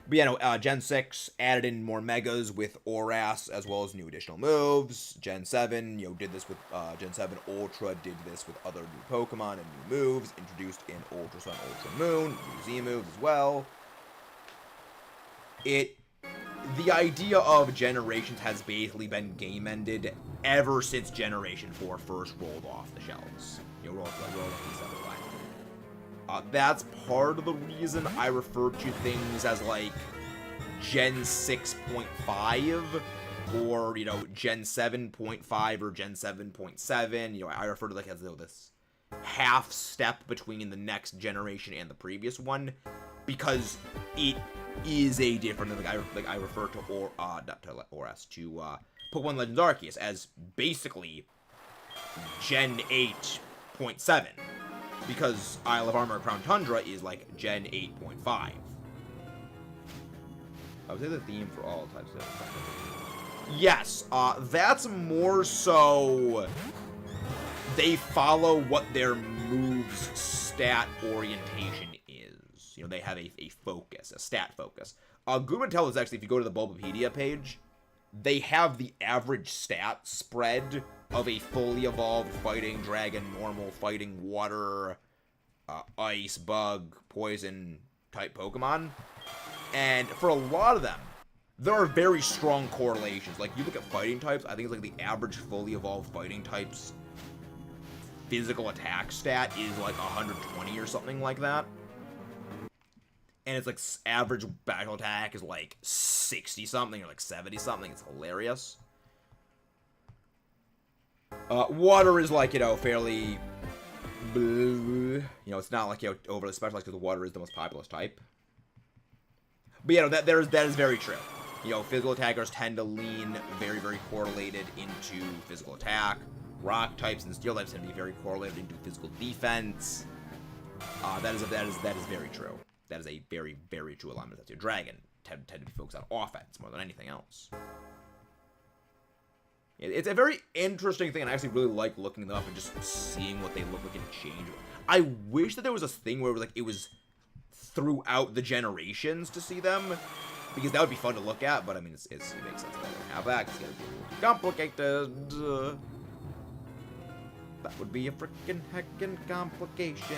But yeah, no, Gen 6 added in more Megas with Oras, as well as new additional moves. Gen 7, you know, did this with, Gen 7 Ultra did this with other new Pokemon and new moves, introduced in Ultra Sun, Ultra Moon, new Z moves as well. The idea of Generations has basically been game-ended ever since Generation 4 first rolled off the shelves. You know, rolled off the assembly line. That's part of the reason I refer to things as, like, Gen 6.5, or, you know, Gen 7.5 or Gen 7.7. You know, I refer to, like, as though this half step between the next generation and the previous one, because it is a different, like I refer to Pokemon Legends Arceus as basically Gen 8.7, because Isle of Armor Crown Tundra is like Gen 8.5. I would say the theme for all types of... Yes, that's more so they follow what their move's stat orientation is. You know, they have a focus, a stat focus. Good would tell us, actually, if you go to the Bulbapedia page, they have the average stat spread of a fully evolved fighting dragon, normal fighting water, ice, bug, poison type Pokemon. And for a lot of them, there are very strong correlations. Like, you look at fighting types, I think it's like the average fully evolved fighting types physical attack stat is like 120 or something like that. And it's like average battle attack is like 60 something or like 70 something. It's hilarious. Water is like, you know, fairly, you know, it's not like, you know, overly specialized because water is the most populous type. But, you know, that is very true. You know, physical attackers tend to lean very, very correlated into physical attack. Rock types and steel types tend to be very correlated into physical defense. That is very true. That is a very, very true alignment. That's your dragon tend to be focused on offense more than anything else. It's a very interesting thing, and I actually really like looking them up and just seeing what they look like and change. I wish that there was a thing where it was throughout the generations to see them, because that would be fun to look at. But I mean, it makes sense that I don't have that. It's gonna be a little complicated. That would be a frickin' heckin' complication.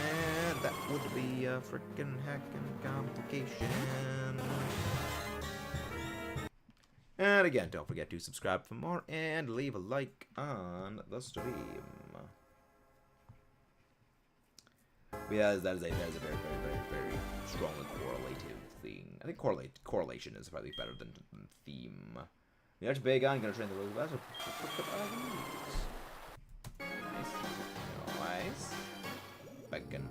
That would be a frickin' heckin' complication. And again, don't forget to subscribe for more and leave a like on the stream. Because that is a very, very, very, very strongly correlative thing. I think correlation is probably better than theme. The Archbagon gonna train the Rogue Blaster. Nice. Bacon.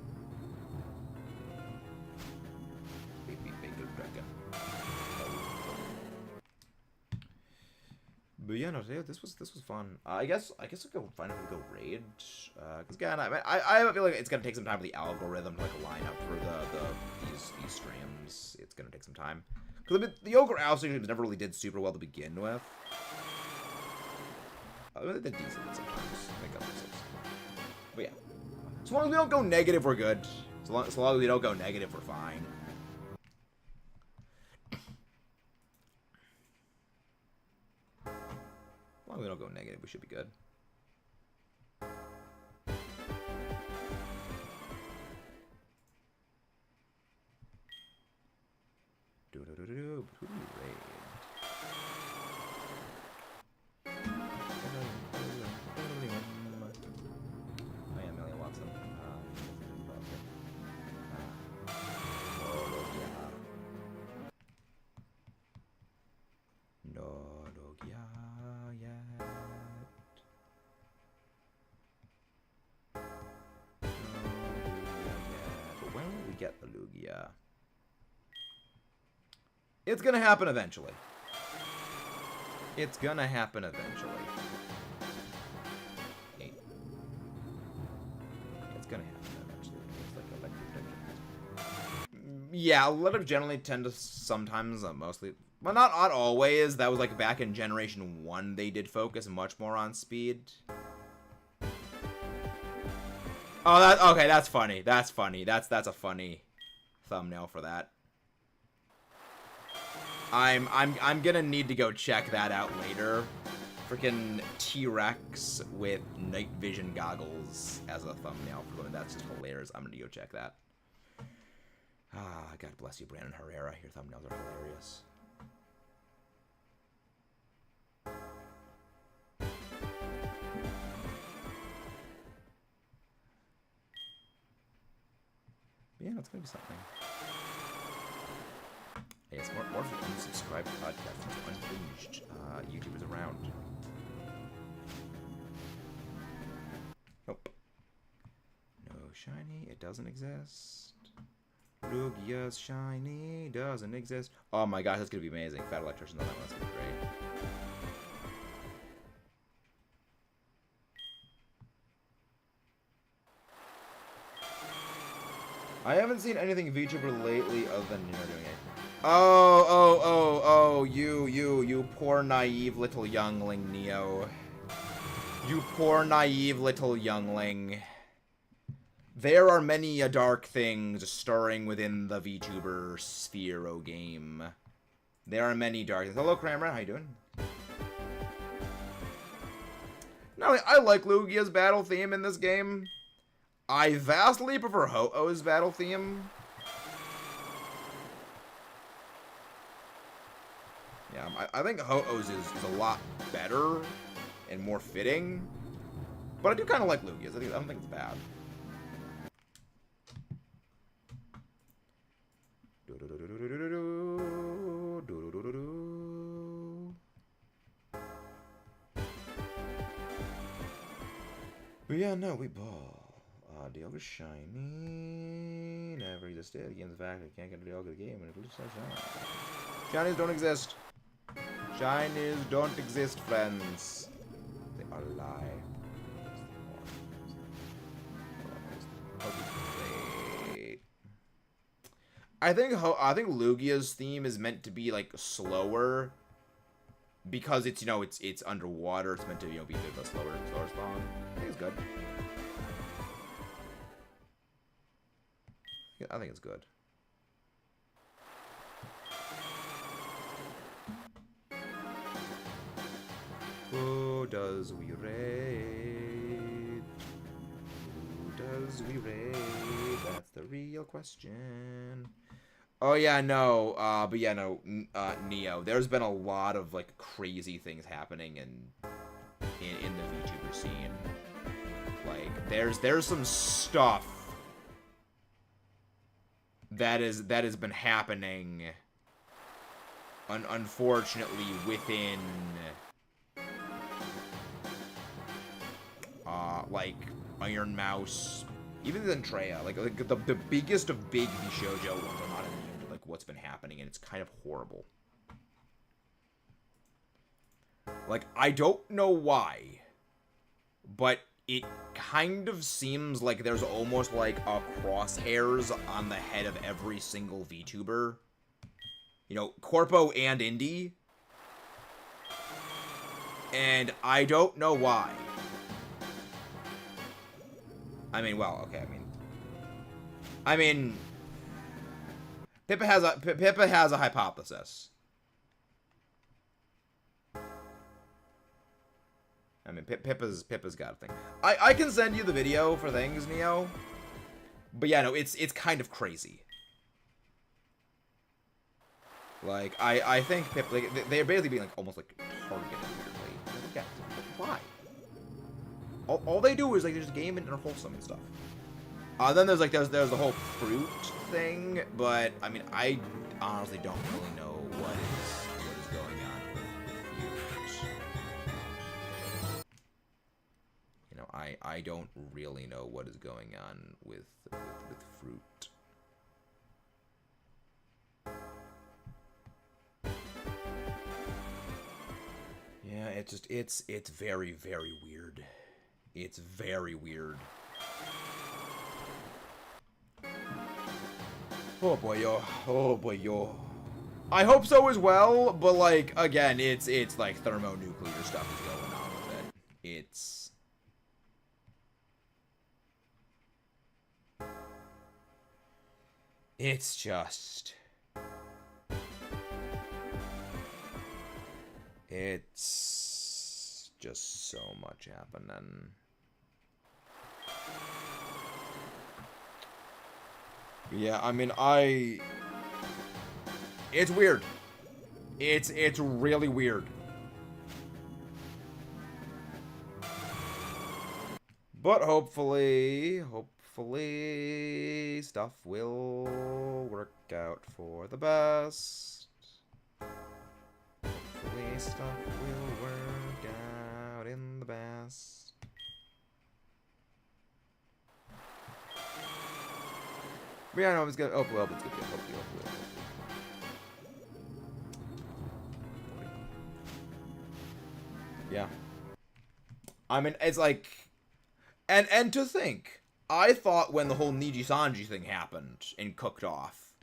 Baby bacon dragon. But yeah, no, this was fun. I guess we'll go find out if we go raid. Cause again, I feel like it's gonna take some time for the algorithm to like line up for these streams. It's gonna take some time. Cause the Ogre Owl streams never really did super well to begin with. They did decent sometimes. But yeah. As long as we don't go negative, we're good. As long as we don't go negative, we're fine. As long as we don't go negative, we should be good. Who do we raid? Get the Lugia. It's gonna happen eventually. It's gonna happen eventually. It's gonna happen eventually. It's like Yeah, a lot of generally tend to sometimes, mostly, but not always. That was like back in Generation 1, they did focus much more on speed. Oh, okay, that's funny. That's funny. That's a funny thumbnail for that. I'm gonna need to go check that out later. Freaking T-Rex with night vision goggles as a thumbnail for them. That's just hilarious. I'm gonna go check that. Ah, God bless you, Brandon Herrera. Your thumbnails are hilarious. But yeah, it's gonna be something. Hey, it's more of an unsubscribed podcast than unhinged YouTubers around. Nope. No shiny, it doesn't exist. Lugia's shiny doesn't exist. Oh my gosh, that's gonna be amazing. Fat Electrician's on that one, that's gonna be great. I haven't seen anything VTuber lately other than Neo doing it. Oh, you poor naive little youngling, Neo. You poor naive little youngling. There are many dark things stirring within the VTuber sphere, oh game. There are many dark things. Hello, Kramer, how you doing? No, I like Lugia's battle theme in this game. I vastly prefer Ho-Oh's battle theme. Yeah, I think Ho-Oh's is a lot better and more fitting. But I do kind of like Lugia's. I don't think it's bad. But yeah, no, we ball. Dialga shiny. Never existed. The game's back. I can't get a Dialga game, and it looks so shiny. Shinies don't exist. Shinies don't exist, friends. They are a lie. I think Lugia's theme is meant to be like slower because it's it's underwater. It's meant to be a bit of a slower spawn. I think it's good. Yeah, I think it's good. Who does we raid? Who does we raid? That's the real question. Oh yeah, no. But yeah, no. Neo. There's been a lot of like crazy things happening in the VTuber scene. Like there's some stuff that has been happening. Unfortunately, within like Iron Mouse, even Zentrea, like the biggest of big Shoujo ones are not immune to like what's been happening, and it's kind of horrible. Like I don't know why, but it kind of seems like there's almost like a crosshairs on the head of every single VTuber. You know, Corpo and Indie. And I don't know why. I mean, well, okay, I mean, Pippa has a hypothesis. I mean, Pippa's got a thing. I can send you the video for things, Neo. But yeah, no, it's kind of crazy. Like, I think Pippa, like, they're basically being like almost like targeted weirdly. Like, why? All they do is like just game and are wholesome and stuff. Then there's the whole fruit thing, but I mean I honestly don't really know what is going on with fruit. You know, I don't really know what is going on with fruit. Yeah, it's very, very weird. It's very weird. Oh boy, yo. Oh boy, yo. I hope so as well, but like again, it's like thermonuclear stuff is going on with it. It's just so much happening. Yeah, I mean, it's weird. It's really weird. But hopefully stuff will work out for the best. Hopefully stuff will work out in the best. But yeah, no, it's good. Oh, well, it's good. Hopefully. Yeah. I mean, it's like, and to think, I thought when the whole Niji Sanji thing happened and cooked off,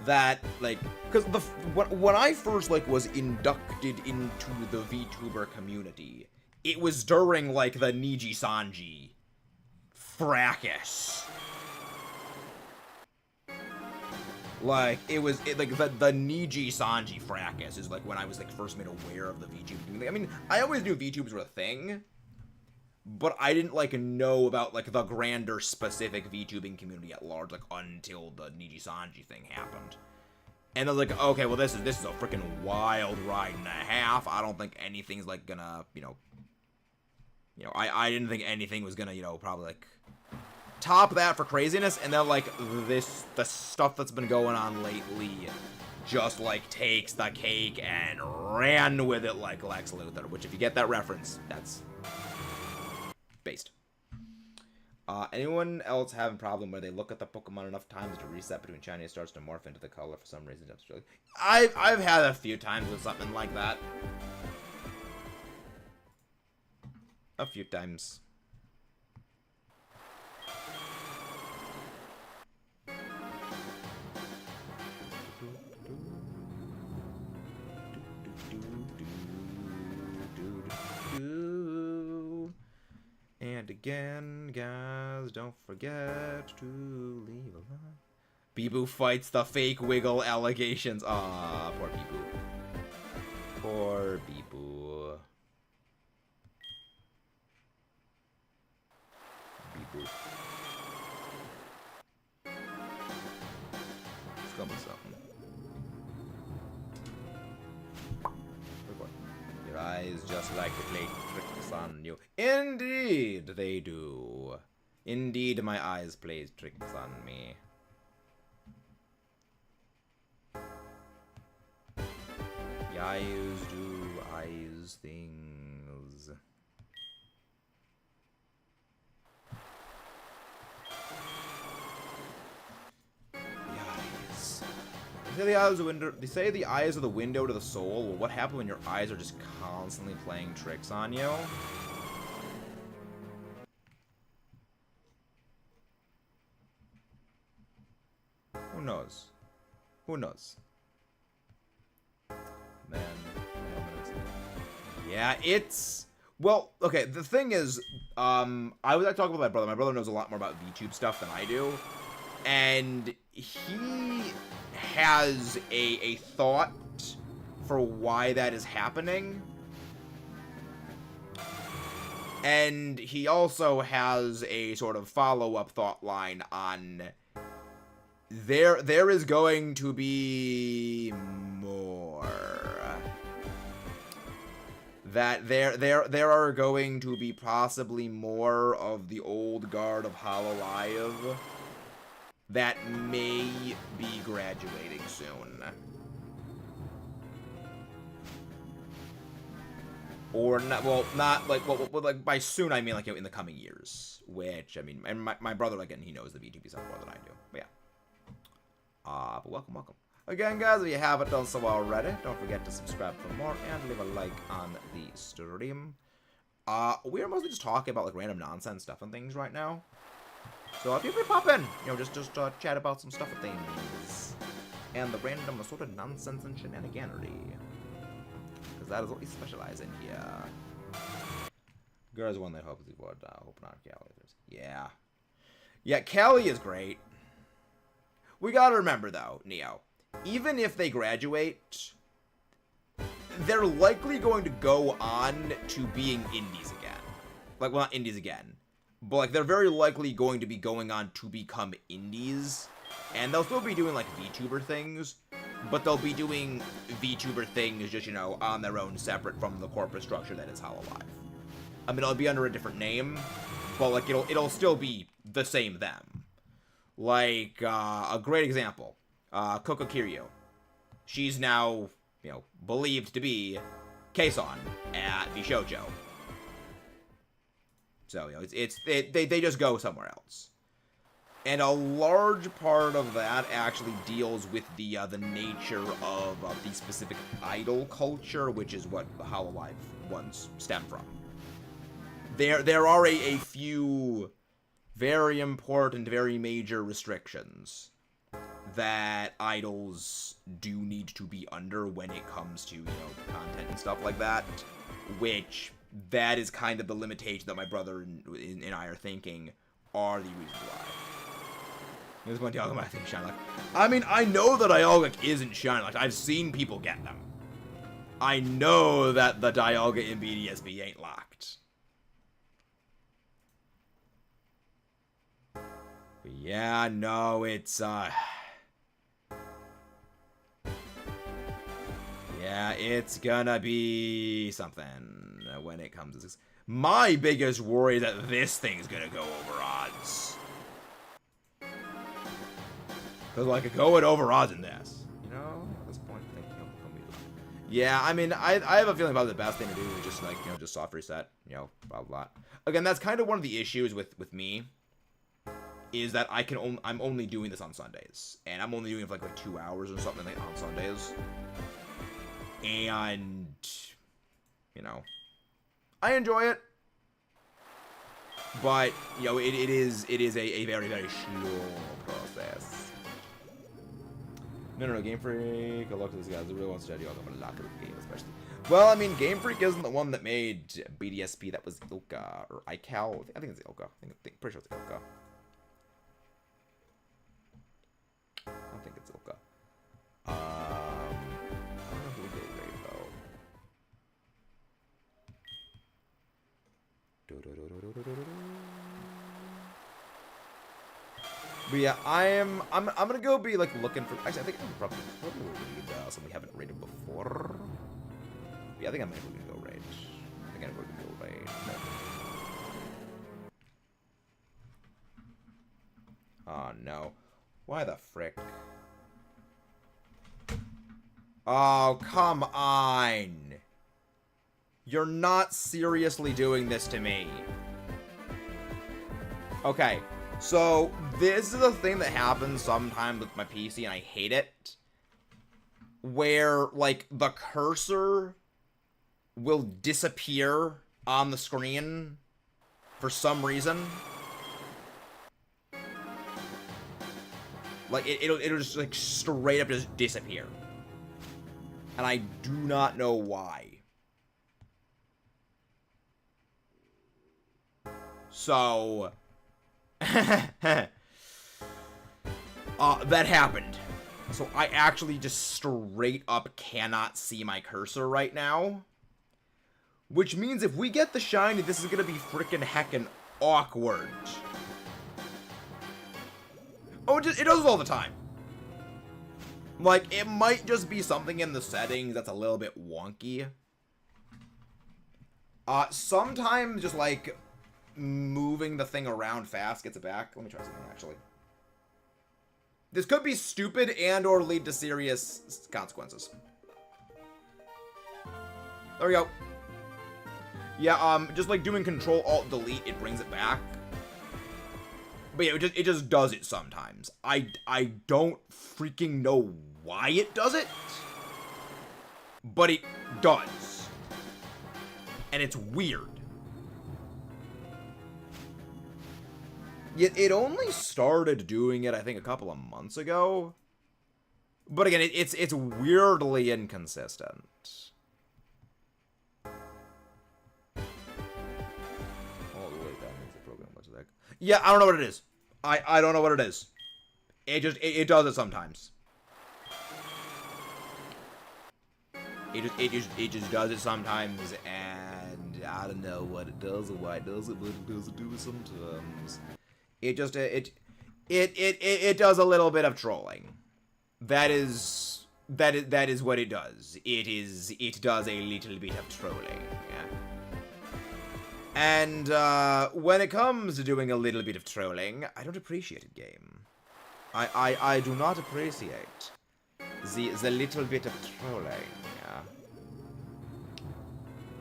that like, because when I first like was inducted into the VTuber community, it was during like the Niji Sanji fracas. Like, like, the Niji Sanji fracas is, like, when I was, like, first made aware of the VTube community. I mean, I always knew VTubes were a thing, but I didn't, like, know about, like, the grander, specific VTubing community at large, like, until the Niji Sanji thing happened. And I was like, okay, well, this is a freaking wild ride and a half. I don't think anything's, like, gonna, I didn't think anything was gonna, probably, like, top that for craziness, and then like the stuff that's been going on lately just like takes the cake and ran with it like Lex Luthor, which if you get that reference, that's based. Anyone else having a problem where they look at the Pokemon enough times to reset between shiny and starts to morph into the color for some reason? I've had a few times with something like that. A few times. And again, guys, don't forget to leave a like. Biboo fights the fake wiggle allegations. Ah, poor Biboo. Poor Biboo. Biboo. It's gonna be something. Your eyes just like to play tricks on you. Indeed, they do. Indeed, my eyes play tricks on me. The eyes do eyes things. They say the eyes are the window to the soul. Well, what happens when your eyes are just constantly playing tricks on you? Who knows? Who knows? Man. Yeah, it's... Well, okay, the thing is, I was talking with my brother. My brother knows a lot more about VTube stuff than I do. And he has a thought for why that is happening. And he also has a sort of follow-up thought line on there is going to be more. That there are going to be possibly more of the old guard of Hololive that may be graduating soon. Or not, well, not like, well, like by soon I mean like in the coming years. Which, I mean, and my brother, again, he knows the VTuber stuff more than I do. But yeah. But welcome. Again, guys, if you haven't done so already, don't forget to subscribe for more and leave a like on the stream. We are mostly just talking about like random nonsense stuff and things right now. So feel free to pop in. You know, just chat about some stuff and things. And the random assorted nonsense and shenaniganery. Because that is what we specialize in here. Girl's one that hopes he would. Hope not, Callie. Yeah. Yeah, Callie is great. We gotta remember, though, Neo. Even if they graduate, they're likely going to go on to being indies again. Like, well, not indies again. But, like, they're very likely going to be going on to become indies. And they'll still be doing, like, VTuber things. But they'll be doing VTuber things just, you know, on their own, separate from the corporate structure that is Hololive. I mean, it'll be under a different name. But, like, it'll still be the same them. Like, a great example. Coco Kiryu. She's now, you know, believed to be Kason at the shoujo. So, you know, they just go somewhere else. And a large part of that actually deals with the nature of the specific idol culture, which is what the Hololive ones stem from. There are a few very important, very major restrictions that idols do need to be under when it comes to, you know, content and stuff like that, which that is kind of the limitation that my brother and I are thinking are the reasons why. There's one Dialga I think Shine Light. I mean, I know that Dialga isn't Shine Light. I've seen people get them. I know that the Dialga in BDSP ain't locked. But yeah, no, it's, yeah, it's gonna be something when it comes to this. My biggest worry is that this thing's gonna go over odds. Because, like, going over odds in this. You know, at this point, I think, you know, yeah, I mean, I have a feeling about the best thing to do is just, like, you know, just soft reset, you know, blah, blah, blah. Again, that's kind of one of the issues with me, is that I'm only doing this on Sundays. And I'm only doing it for, like 2 hours or something like on Sundays. And, you know, I enjoy it. But, you know, it is a very, very slow process. No, Game Freak. Good luck to this guy. The real one strategy. I'll go for a lot of the game, especially. Well, I mean, Game Freak isn't the one that made BDSP. That was Ilka or iCal. I think it's Ilka. Pretty sure it's Ilka. I think it's Ilka. I don't know who we did raid though. But yeah, I'm gonna go be like looking for. Actually, I think I'm probably read something we haven't raided before. But yeah, I think I'm gonna go raid. I think I'm gonna go raid. Oh no! Why the frick? Oh come on! You're not seriously doing this to me. Okay. So, this is a thing that happens sometimes with my PC, and I hate it. Where, like, the cursor will disappear on the screen for some reason. Like, it'll just, like, straight up just disappear. And I do not know why. So... that happened. So I actually just straight up cannot see my cursor right now. Which means if we get the shiny, this is gonna be freaking heckin' awkward. Oh, it does this all the time. Like, it might just be something in the settings that's a little bit wonky. Sometimes just like... moving the thing around fast gets it back. Let me try something, actually. This could be stupid and or lead to serious consequences. There we go. Yeah, just like doing Control-Alt-Delete, it brings it back. But yeah, it just does it sometimes. I don't freaking know why it does it. But it does. And it's weird. It only started doing it, I think, a couple of months ago. But again, it's weirdly inconsistent. Oh, wait, that means the program was like... Yeah, I don't know what it is. I don't know what it is. It does it sometimes. It just does it sometimes, and I don't know what it does or why it does it, but it does do it sometimes. It does a little bit of trolling. That is what it does. It does a little bit of trolling. Yeah. And when it comes to doing a little bit of trolling, I don't appreciate it, game. I do not appreciate the little bit of trolling. Yeah.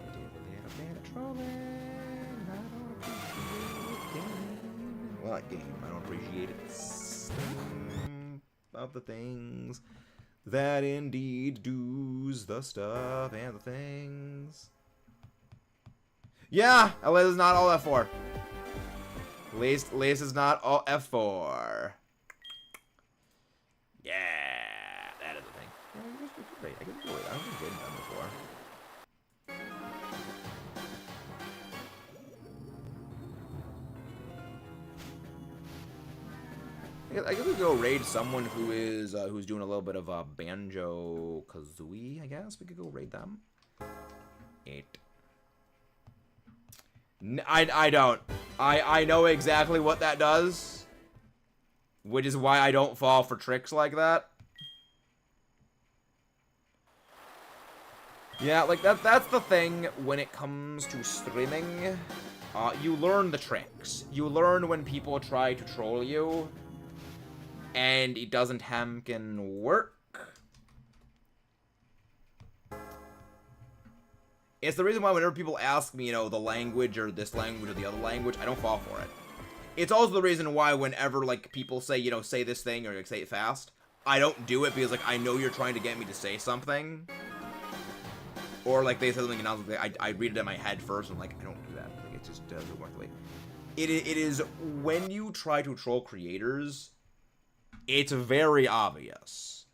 A little bit of trolling. I don't appreciate it. What game? I don't appreciate it. Of the things that indeed does the stuff and the things. Yeah, Liz is not all F4. Liz is not all F4. Yeah, that is the thing. Yeah, I guess I don't think Jaden's done before. I guess we could go raid someone who is who's doing a little bit of Banjo Kazooie. I guess we could go raid them. I don't. I know exactly what that does, which is why I don't fall for tricks like that. Yeah, like that's the thing when it comes to streaming. You learn the tricks. You learn when people try to troll you. And it doesn't hamkin work. It's the reason why whenever people ask me, you know, the language or this language or the other language, I don't fall for it. It's also the reason why whenever, like, people say, you know, say this thing or like, say it fast, I don't do it because, like, I know you're trying to get me to say something. Or, like, they say something and I read it in my head first and I'm like, I don't do that. Like, it just doesn't work the way. It is when you try to troll creators... It's very obvious.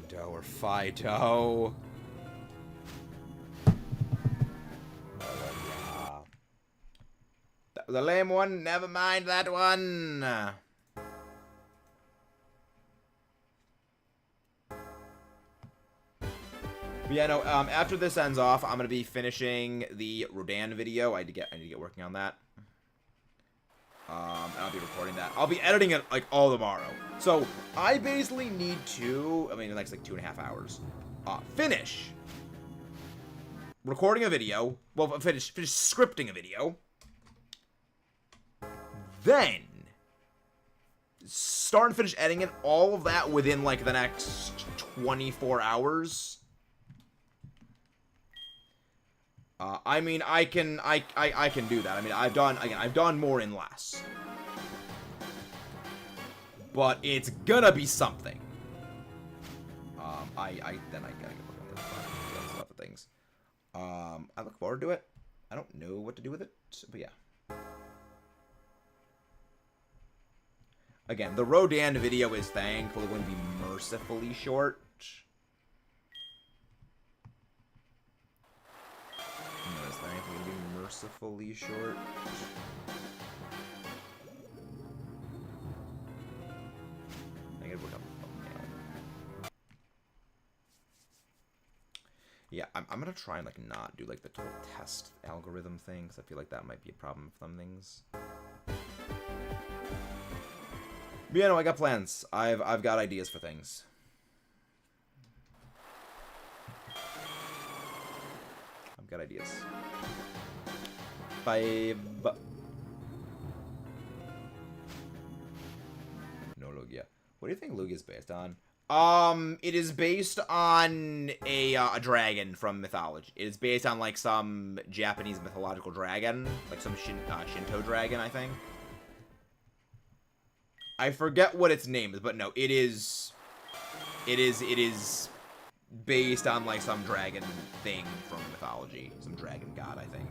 Findo or Fido. That was a lame one. Never mind that one. But yeah, no, after this ends off, I'm gonna be finishing the Rodan video. I need to get working on that. And I'll be recording that. I'll be editing it like all tomorrow. So I basically need to, I mean, the next like 2.5 hours, finish recording a video. Well, finish scripting a video. Then start and finish editing it. All of that within like the next 24 hours. I mean, I can do that. I mean, I've done more and less. But it's gonna be something. Then I gotta get working on this stuff of things. I look forward to it. I don't know what to do with it, but yeah. Again, the Rodan video is thankfully going to be mercifully short. Mercifully short. I gotta work on the thumbnail. Yeah, I'm gonna try and like not do like the total test algorithm thing, because I feel like that might be a problem with some things. But yeah, no, I got plans. I've got ideas for things. I've got ideas. 5. No Lugia. What do you think Lugia is based on? It is based on a dragon from mythology. It is based on, like, some Japanese mythological dragon. Like, some Shinto dragon, I think. I forget what its name is, but no, it is based on, like, some dragon thing from mythology. Some dragon god, I think.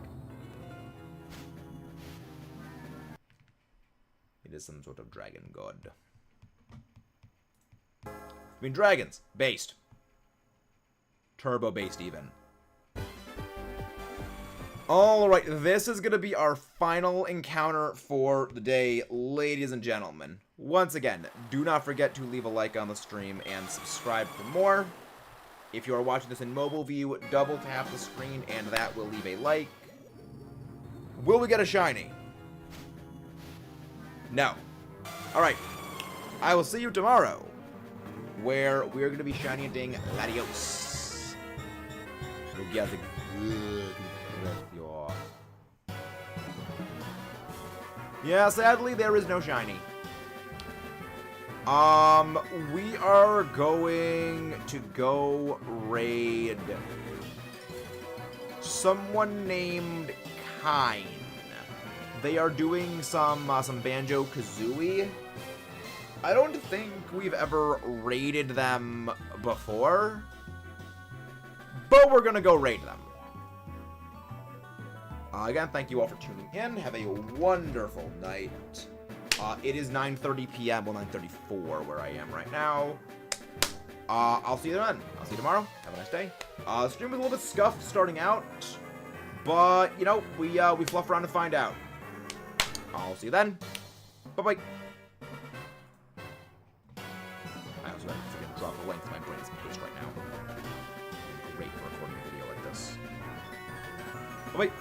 It is some sort of dragon god. I mean, dragons. Based. Turbo based, even. Alright, this is going to be our final encounter for the day, ladies and gentlemen. Once again, do not forget to leave a like on the stream and subscribe for more. If you are watching this in mobile view, double tap the screen and that will leave a like. Will we get a shiny? No. Alright. I will see you tomorrow, where we're going to be shiny hunting Latios. Lugia the good. Yeah, sadly, there is no shiny. We are going to go raid someone named Kine. They are doing some Banjo-Kazooie. I don't think we've ever raided them before, but we're gonna go raid them. Again, thank you all for tuning in. Have a wonderful night. It is 9:30 p.m. Well, 9:34 where I am right now. I'll see you then. I'll see you tomorrow. Have a nice day. The stream was a little bit scuffed starting out, but you know, we fluff around to find out. I'll see you then. Bye-bye. I also have to drop a link. My brain is pissed right now. Great for recording a video like this. Bye-bye.